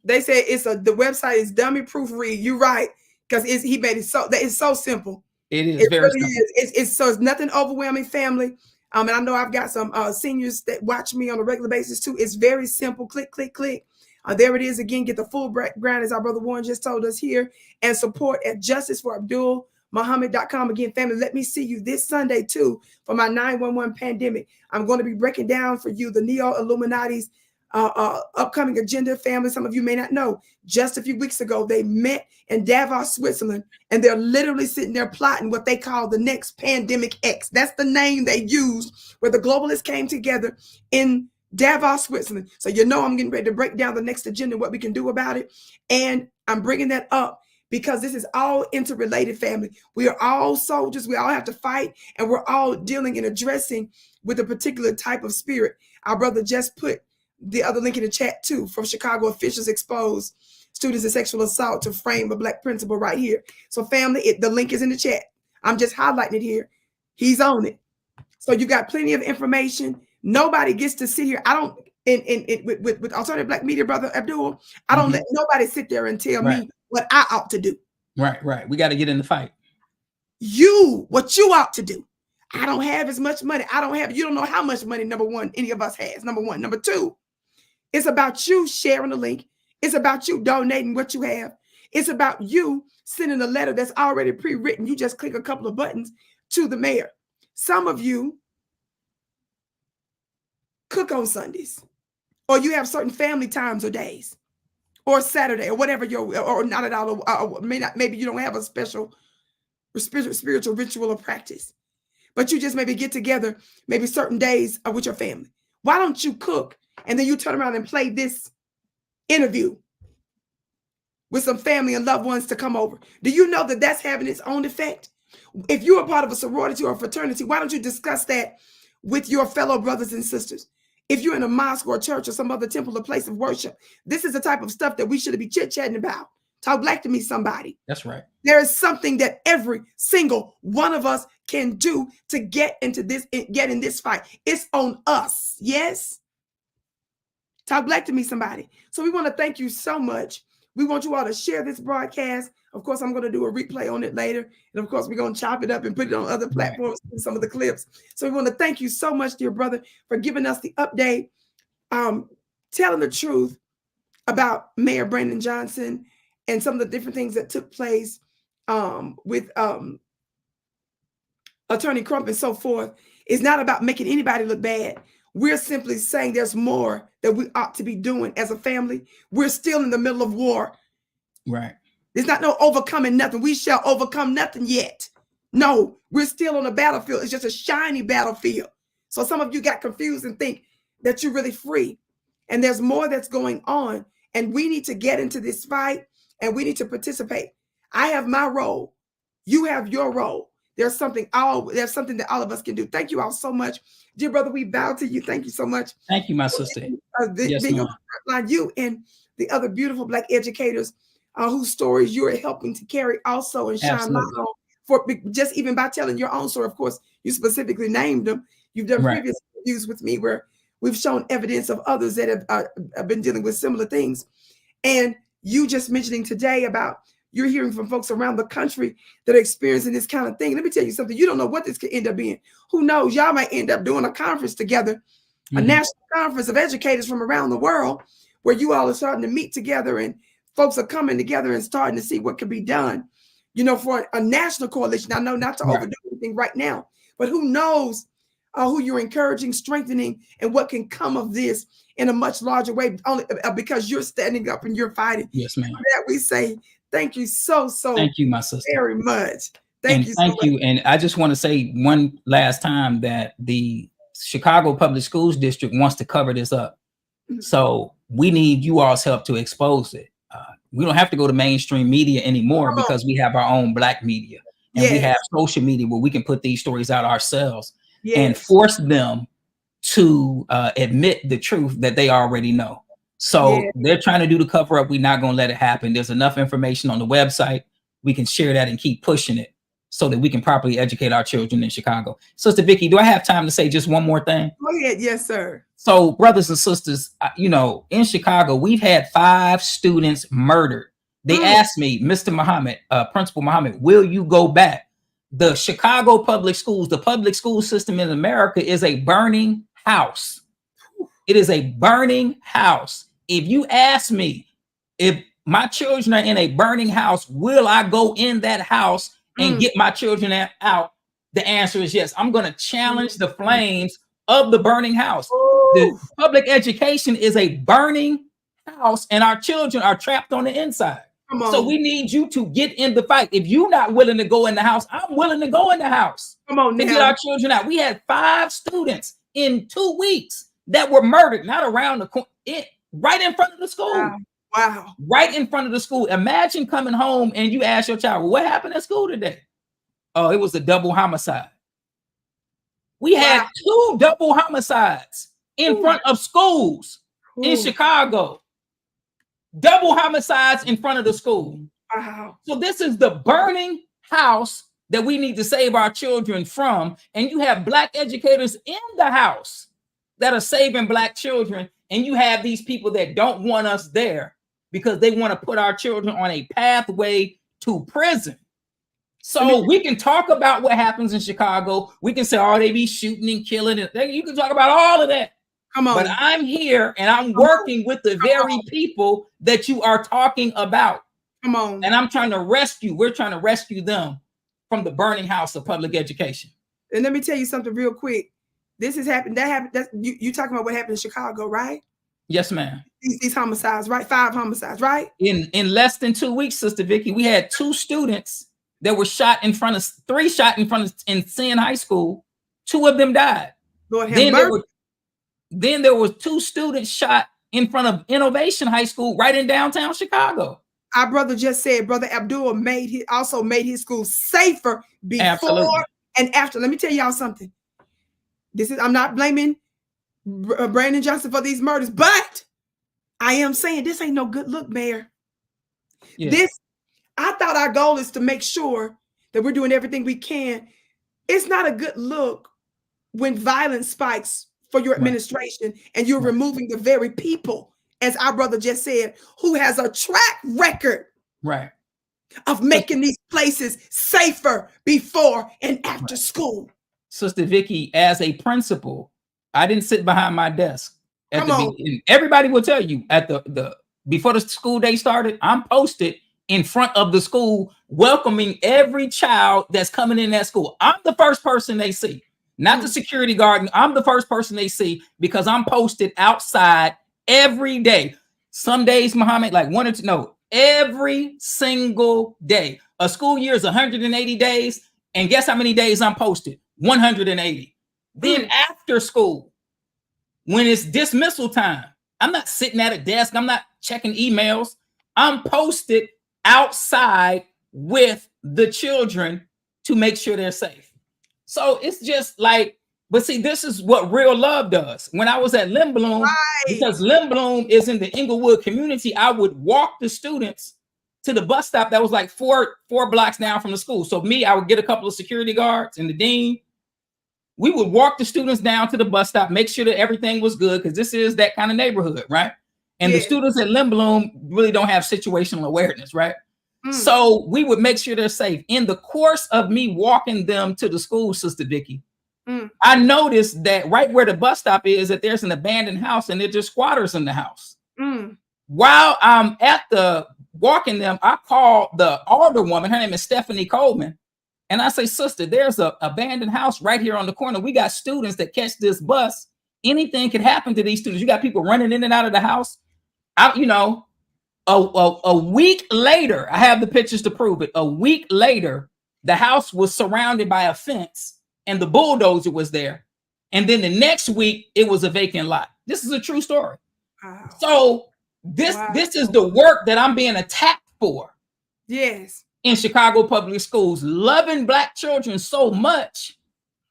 Speaker 1: They say the website is dummy proof read. You're right, because he made it so that it's so simple.
Speaker 2: It is very
Speaker 1: really
Speaker 2: simple.
Speaker 1: It's nothing overwhelming, family. And I know I've got some seniors that watch me on a regular basis too. It's very simple. Click, click, click. There it is again. Get the full background, as our brother Warren just told us here, and support at justiceforabdulmuhammad.com. Again, family, let me see you this Sunday too for my 911 pandemic. I'm going to be breaking down for you the neo-Illuminati's upcoming agenda, family. Some of you may not know, just a few weeks ago, they met in Davos, Switzerland, and they're literally sitting there plotting what they call the next pandemic X. That's the name they used, where the globalists came together in Davos, Switzerland. So I'm getting ready to break down the next agenda, what we can do about it. And I'm bringing that up because this is all interrelated, family. We are all soldiers. We all have to fight, and we're all dealing and addressing with a particular type of spirit. Our brother just put the other link in the chat too, from Chicago officials expose students in sexual assault to frame a Black principal, right here. So family, the link is in the chat. I'm just highlighting it here. He's on it. So you got plenty of information. Nobody gets to sit here. I don't, with Alternative Black Media, Brother Abdul, I don't let nobody sit there and tell me what I ought to do.
Speaker 2: Right. We got to get in the fight.
Speaker 1: What you ought to do. I don't have as much money. You don't know how much money, number one, any of us has, number one. Number two, it's about you sharing the link. It's about you donating what you have. It's about you sending a letter that's already pre-written. You just click a couple of buttons to the mayor. Some of you cook on Sundays, or you have certain family times or days, or Saturday, or whatever or not at all. Maybe you don't have a special spiritual ritual or practice, but you just maybe get together, maybe certain days with your family. Why don't you cook and then you turn around and play this interview with some family and loved ones to come over? Do you know that that's having its own effect? If you're a part of a sorority or a fraternity, why don't you discuss that with your fellow brothers and sisters? If you're in a mosque or a church or some other temple or place of worship, this is the type of stuff that we should be chit-chatting about. Talk black to me, somebody.
Speaker 2: That's right.
Speaker 1: There is something that every single one of us can do to get in this fight. It's on us. Yes. Talk black to me, somebody. So we want to thank you so much. We want you all to share this broadcast. Of course, I'm going to do a replay on it later. And of course, we're going to chop it up and put it on other platforms, some of the clips. So we want to thank you so much, dear brother, for giving us the update, telling the truth about Mayor Brandon Johnson and some of the different things that took place with Attorney Crump and so forth. It's not about making anybody look bad. We're simply saying there's more that we ought to be doing as a family. We're still in the middle of war.
Speaker 2: Right.
Speaker 1: There's not no overcoming nothing. We shall overcome nothing yet. No, we're still on the battlefield. It's just a shiny battlefield. So some of you got confused and think that you're really free. And there's more that's going on. And we need to get into this fight, and we need to participate. I have my role. You have your role. There's something that all of us can do. Thank you all so much. Dear brother, we bow to you. Thank you so much.
Speaker 2: Thank you, my sister.
Speaker 1: Yes, being on the front line, you and the other beautiful Black educators whose stories you're helping to carry also and shine light on, for just even by telling your own story. Of course, you specifically named them. You've done previous interviews with me where we've shown evidence of others that have been dealing with similar things. And you just mentioning today about you're hearing from folks around the country that are experiencing this kind of thing. Let me tell you something. You don't know what this could end up being. Who knows? Y'all might end up doing a conference together, a national conference of educators from around the world, where you all are starting to meet together and folks are coming together and starting to see what could be done, for a national coalition. I know not to overdo anything right now, but who knows who you're encouraging, strengthening, and what can come of this in a much larger way, only because you're standing up and you're fighting.
Speaker 2: Yes, ma'am.
Speaker 1: That we say thank you so
Speaker 2: thank you, my sister,
Speaker 1: very much.
Speaker 2: Thank you. And I just want to say one last time that the Chicago Public Schools District wants to cover this up. So we need you all's help to expose it. we don't have to go to mainstream media anymore
Speaker 1: Come on.
Speaker 2: because we have our own Black media, and we
Speaker 1: Yes.
Speaker 2: have social media where we can put these stories out ourselves and
Speaker 1: Yes.
Speaker 2: force them to admit the truth that they already know. So
Speaker 1: Yeah.
Speaker 2: they're trying to do the cover up. We're not going to let it happen. There's enough information on the website. We can share that and keep pushing it so that we can properly educate our children in Chicago. Sister Vicki, do I have time to say just one more thing?
Speaker 1: Go ahead. Yes, sir.
Speaker 2: So, brothers and sisters, you know, in Chicago, we've had 5 students murdered. They asked me, Mr. Muhammad, Principal Muhammad, will you go back? The Chicago public schools, the public school system in America is a burning house. It is a burning house. If you ask me if my children are in a burning house, will I go in that house and get my children out? The answer is yes. I'm going to challenge the flames of the burning house. The public education is a burning house, and our children are trapped on the inside. So we need you to get in the fight. If you're not willing to go in the house, I'm willing to go in the house.
Speaker 1: Come on,
Speaker 2: to get our children out. We had 5 students in 2 weeks that were murdered, not around the corner, right in front of the school.
Speaker 1: Wow. Wow.
Speaker 2: Right in front of the school. Imagine coming home and you ask your child, well, what happened at school today? Oh, it was a double homicide. We had 2 double homicides in front of schools in Chicago. Double homicides in front of the school.
Speaker 1: Wow.
Speaker 2: So this is the burning house that we need to save our children from. And you have Black educators in the house that are saving Black children. And you have these people that don't want us there because they want to put our children on a pathway to prison. So we can talk about what happens in Chicago. We can say, oh, they be shooting and killing. You can talk about all of that.
Speaker 1: Come on.
Speaker 2: But I'm here and I'm working with the very people that you are talking about.
Speaker 1: Come on.
Speaker 2: And I'm trying to rescue, we're trying to rescue them from the burning house of public education.
Speaker 1: And let me tell you something real quick. This has happened. That happened. That's you talking about what happened in Chicago, right?
Speaker 2: Yes, ma'am.
Speaker 1: These homicides, right? 5 homicides, right?
Speaker 2: In less than 2 weeks, Sister Vicki, we had 2 students that were shot in front of 3 shot in front of in Sin High School. 2 of them died.
Speaker 1: Lord have mercy.
Speaker 2: Then there was 2 students shot in front of Innovation High School right in downtown Chicago.
Speaker 1: Our brother just said, Brother Abdul also made his school safer before and after. Let me tell y'all something. I'm not blaming Brandon Johnson for these murders, but I am saying this ain't no good look, Mayor. Yeah. I thought our goal is to make sure that we're doing everything we can. It's not a good look when violence spikes for your administration and you're removing the very people, as our brother just said, who has a track record of making these places safer before and after school.
Speaker 2: Sister Vicki, as a principal, I didn't sit behind my desk at the beginning. Everybody will tell you at the before the school day started, I'm posted in front of the school welcoming every child that's coming in that school. I'm the first person they see. Not the security guard. I'm the first person they see because I'm posted outside every day. Some days, Muhammad, like 1 or 2, no, every single day. A school year is 180 days. And guess how many days I'm posted? 180. Then after school, when it's dismissal time, I'm not sitting at a desk. I'm not checking emails. I'm posted outside with the children to make sure they're safe. So it's just like, but see, this is what real love does. When I was at Lindblom, because Lindblom is in the Inglewood community, I would walk the students to the bus stop that was like four blocks down from the school. So I would get a couple of security guards and the dean. We would walk the students down to the bus stop, make sure that everything was good, because this is that kind of neighborhood, right? And the students at Lindblom really don't have situational awareness, right? So we would make sure they're safe. In the course of me walking them to the school, Sister Vicki, I noticed that right where the bus stop is, that there's an abandoned house and there's just squatters in the house. While I'm at walking them, I called the older woman. Her name is Stephanie Coleman. And I say, sister, there's an abandoned house right here on the corner. We got students that catch this bus. Anything could happen to these students. You got people running in and out of the house. A week later, I have the pictures to prove it. A week later, the house was surrounded by a fence and the bulldozer was there. And then the next week, it was a vacant lot. This is a true story. So This is the work that I'm being attacked for.
Speaker 1: Yes.
Speaker 2: In Chicago public schools, loving Black children so much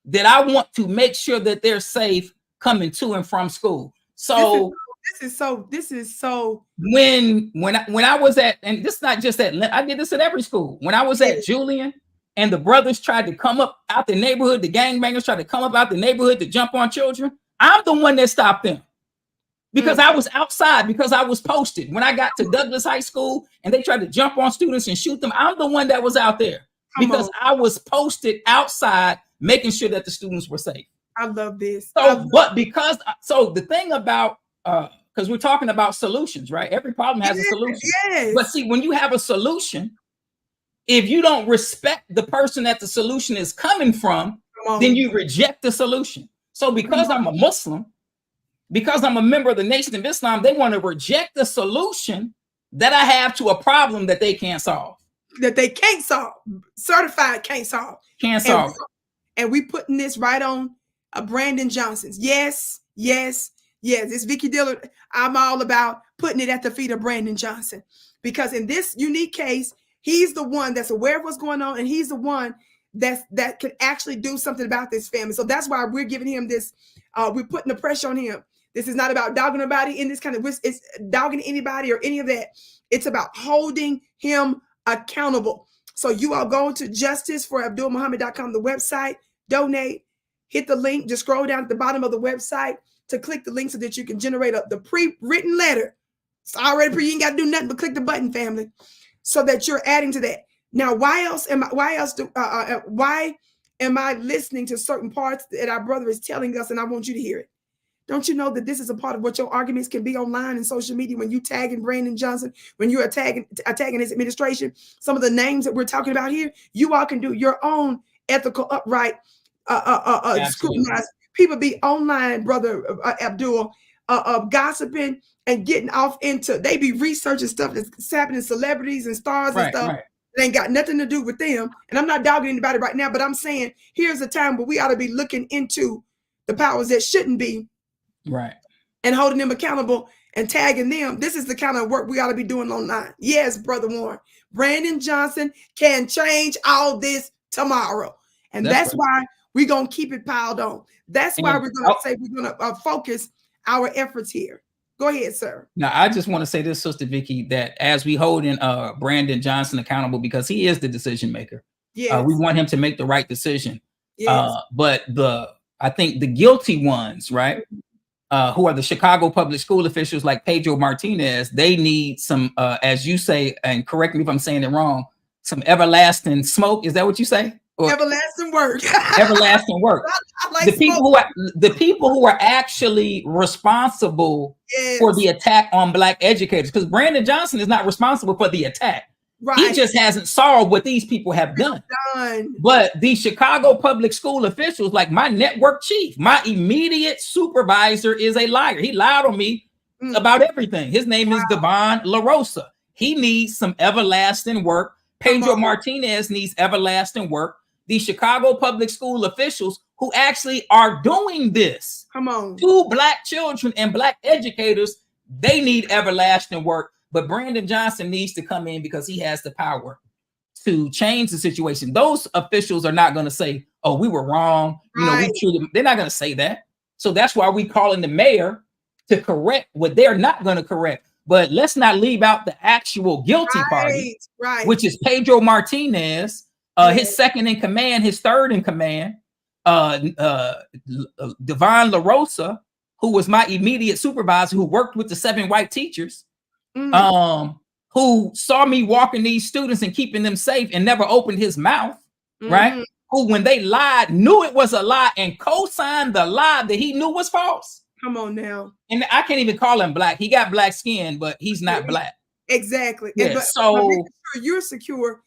Speaker 2: that I want to make sure that they're safe coming to and from school. So
Speaker 1: this is so
Speaker 2: when I was at, and this is not just at, I did this at every school. When I was at Julian and the brothers tried to come up out the neighborhood, the gangbangers tried to come up out the neighborhood to jump on children, I'm the one that stopped them. Because I was outside, because I was posted. When I got to Douglas High School and they tried to jump on students and shoot them, I'm the one that was out there because I was posted outside, making sure that the students were safe.
Speaker 1: I love this.
Speaker 2: So, so the thing about, because we're talking about solutions, right? Every problem has a solution.
Speaker 1: Yes.
Speaker 2: But see, when you have a solution, if you don't respect the person that the solution is coming from, then you reject the solution. So because I'm a Muslim, because I'm a member of the Nation of Islam, they want to reject the solution that I have to a problem that they can't solve.
Speaker 1: That they can't solve. Certified can't solve.
Speaker 2: Can't solve.
Speaker 1: And we putting this right on Brandon Johnson's. Yes. It's Vicki Dillard. I'm all about putting it at the feet of Brandon Johnson. Because in this unique case, he's the one that's aware of what's going on, and he's the one that can actually do something about this family. So that's why we're giving him this, we're putting the pressure on him. This is not about dogging anybody in this kind of, it's dogging anybody or any of that. It's about holding him accountable. So you all go to justiceforabdulmuhammad.com, the website, donate, hit the link, just scroll down at the bottom of the website to click the link so that you can generate the pre-written letter. It's already you ain't got to do nothing but click the button, family, so that you're adding to that. Now, why am I listening to certain parts that our brother is telling us, and I want you to hear it? Don't you know that this is a part of what your arguments can be online and social media when you tagging Brandon Johnson, when you're attacking his administration? Some of the names that we're talking about here, you all can do your own ethical, upright, scrutinized. People be online, brother Abdul, gossiping and getting off into, they be researching stuff that's happening, celebrities and stars and stuff. Right. It ain't got nothing to do with them. And I'm not dogging anybody right now, but I'm saying here's a time where we ought to be looking into the powers that shouldn't be.
Speaker 2: Right.
Speaker 1: And holding them accountable and tagging them. This is the kind of work we ought to be doing online. Yes, Brother Warren. Brandon Johnson can change all this tomorrow. And that's why we're going to keep it piled on. That's why we're going to say we're going to focus our efforts here. Go ahead, sir.
Speaker 2: Now, I just want to say this, Sister Vicki, that as we hold in Brandon Johnson accountable, because he is the decision maker. Yes. We want him to make the right decision. Yes. But I think the guilty ones, right? Who are the Chicago public school officials like Pedro Martinez, they need some, as you say, and correct me if I'm saying it wrong, some everlasting smoke. Is that what you say? Or
Speaker 1: everlasting work.
Speaker 2: Everlasting work. I like the people who are actually responsible for the attack on Black educators, because Brandon Johnson is not responsible for the attack. Right. He just hasn't solved what these people have done. But the Chicago public school officials, like my network chief, my immediate supervisor, is a liar. He lied on me about everything. His name is Devon LaRosa. He needs some everlasting work. Pedro Martinez needs everlasting work. The Chicago public school officials who actually are doing this to Black children and Black educators, they need everlasting work. But Brandon Johnson needs to come in because he has the power to change the situation. Those officials are not going to say, "Oh, we were wrong." You know, we treated them. They're not going to say that. So that's why we calling the mayor to correct what they're not going to correct. But let's not leave out the actual guilty party, which is Pedro Martinez, his second in command, his third in command, Devon LaRosa, who was my immediate supervisor, who worked with the 7 white teachers. Who saw me walking these students and keeping them safe and never opened his mouth, right? Who, when they lied, knew it was a lie and co-signed the lie that he knew was false.
Speaker 1: Come on now.
Speaker 2: And I can't even call him Black. He got Black skin, but he's not Black.
Speaker 1: Exactly.
Speaker 2: Yeah,
Speaker 1: but
Speaker 2: so
Speaker 1: you're secure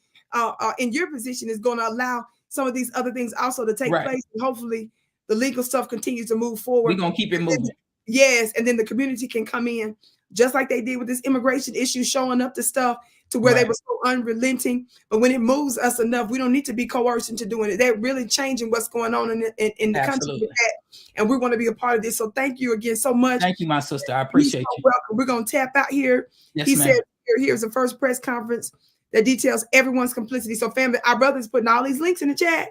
Speaker 1: in your position is going to allow some of these other things also to take place. And hopefully the legal stuff continues to move forward.
Speaker 2: We're going to keep it moving.
Speaker 1: Yes. And then the community can come in just like they did with this immigration issue, showing up to stuff. to where they
Speaker 2: Right.
Speaker 1: were so unrelenting. But when it moves us enough, we don't need to be coerced into doing it. They're really changing what's going on in the country with
Speaker 2: Absolutely.
Speaker 1: that. And we want to be a part of this. So thank you again so much.
Speaker 2: Thank you, my sister. I
Speaker 1: He's
Speaker 2: appreciate
Speaker 1: so
Speaker 2: you.
Speaker 1: welcome. We're going to tap out here.
Speaker 2: Yes,
Speaker 1: He
Speaker 2: ma'am.
Speaker 1: said, here's the first press conference that details everyone's complicity. So family, our brother's putting all these links in the chat.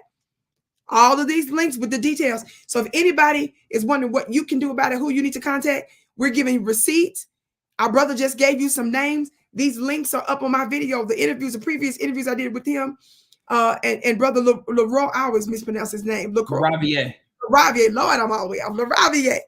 Speaker 1: All of these links with the details. So if anybody is wondering what you can do about it, who you need to contact, we're giving receipts. Our brother just gave you some names. These links are up on my video, the interviews, the previous interviews I did with him. And brother Leroy, I always mispronounce his name.
Speaker 2: Ravier.
Speaker 1: Lord, I'm all the way off. Ravier.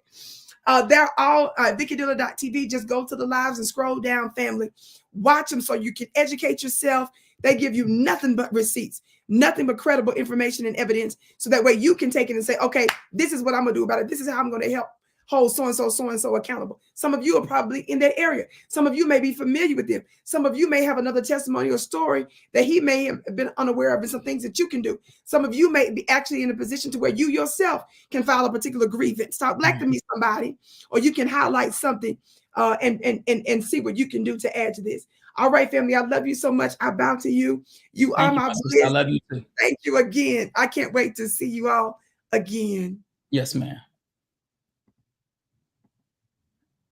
Speaker 1: They're all VickiDillard.tv. Just go to the lives and scroll down, family. Watch them so you can educate yourself. They give you nothing but receipts, nothing but credible information and evidence. So that way you can take it and say, okay, this is what I'm going to do about it. This is how I'm going to help hold so-and-so accountable. Some of you are probably in that area. Some of you may be familiar with them. Some of you may have another testimony or story that he may have been unaware of, and some things that you can do. Some of you may be actually in a position to where you yourself can file a particular grievance. Talk black to me, somebody, or you can highlight something and see what you can do to add to this. All right, family, I love you so much. I bow to you. You are my bliss.
Speaker 2: I love you too.
Speaker 1: Thank you again. I can't wait to see you all again.
Speaker 2: Yes, ma'am.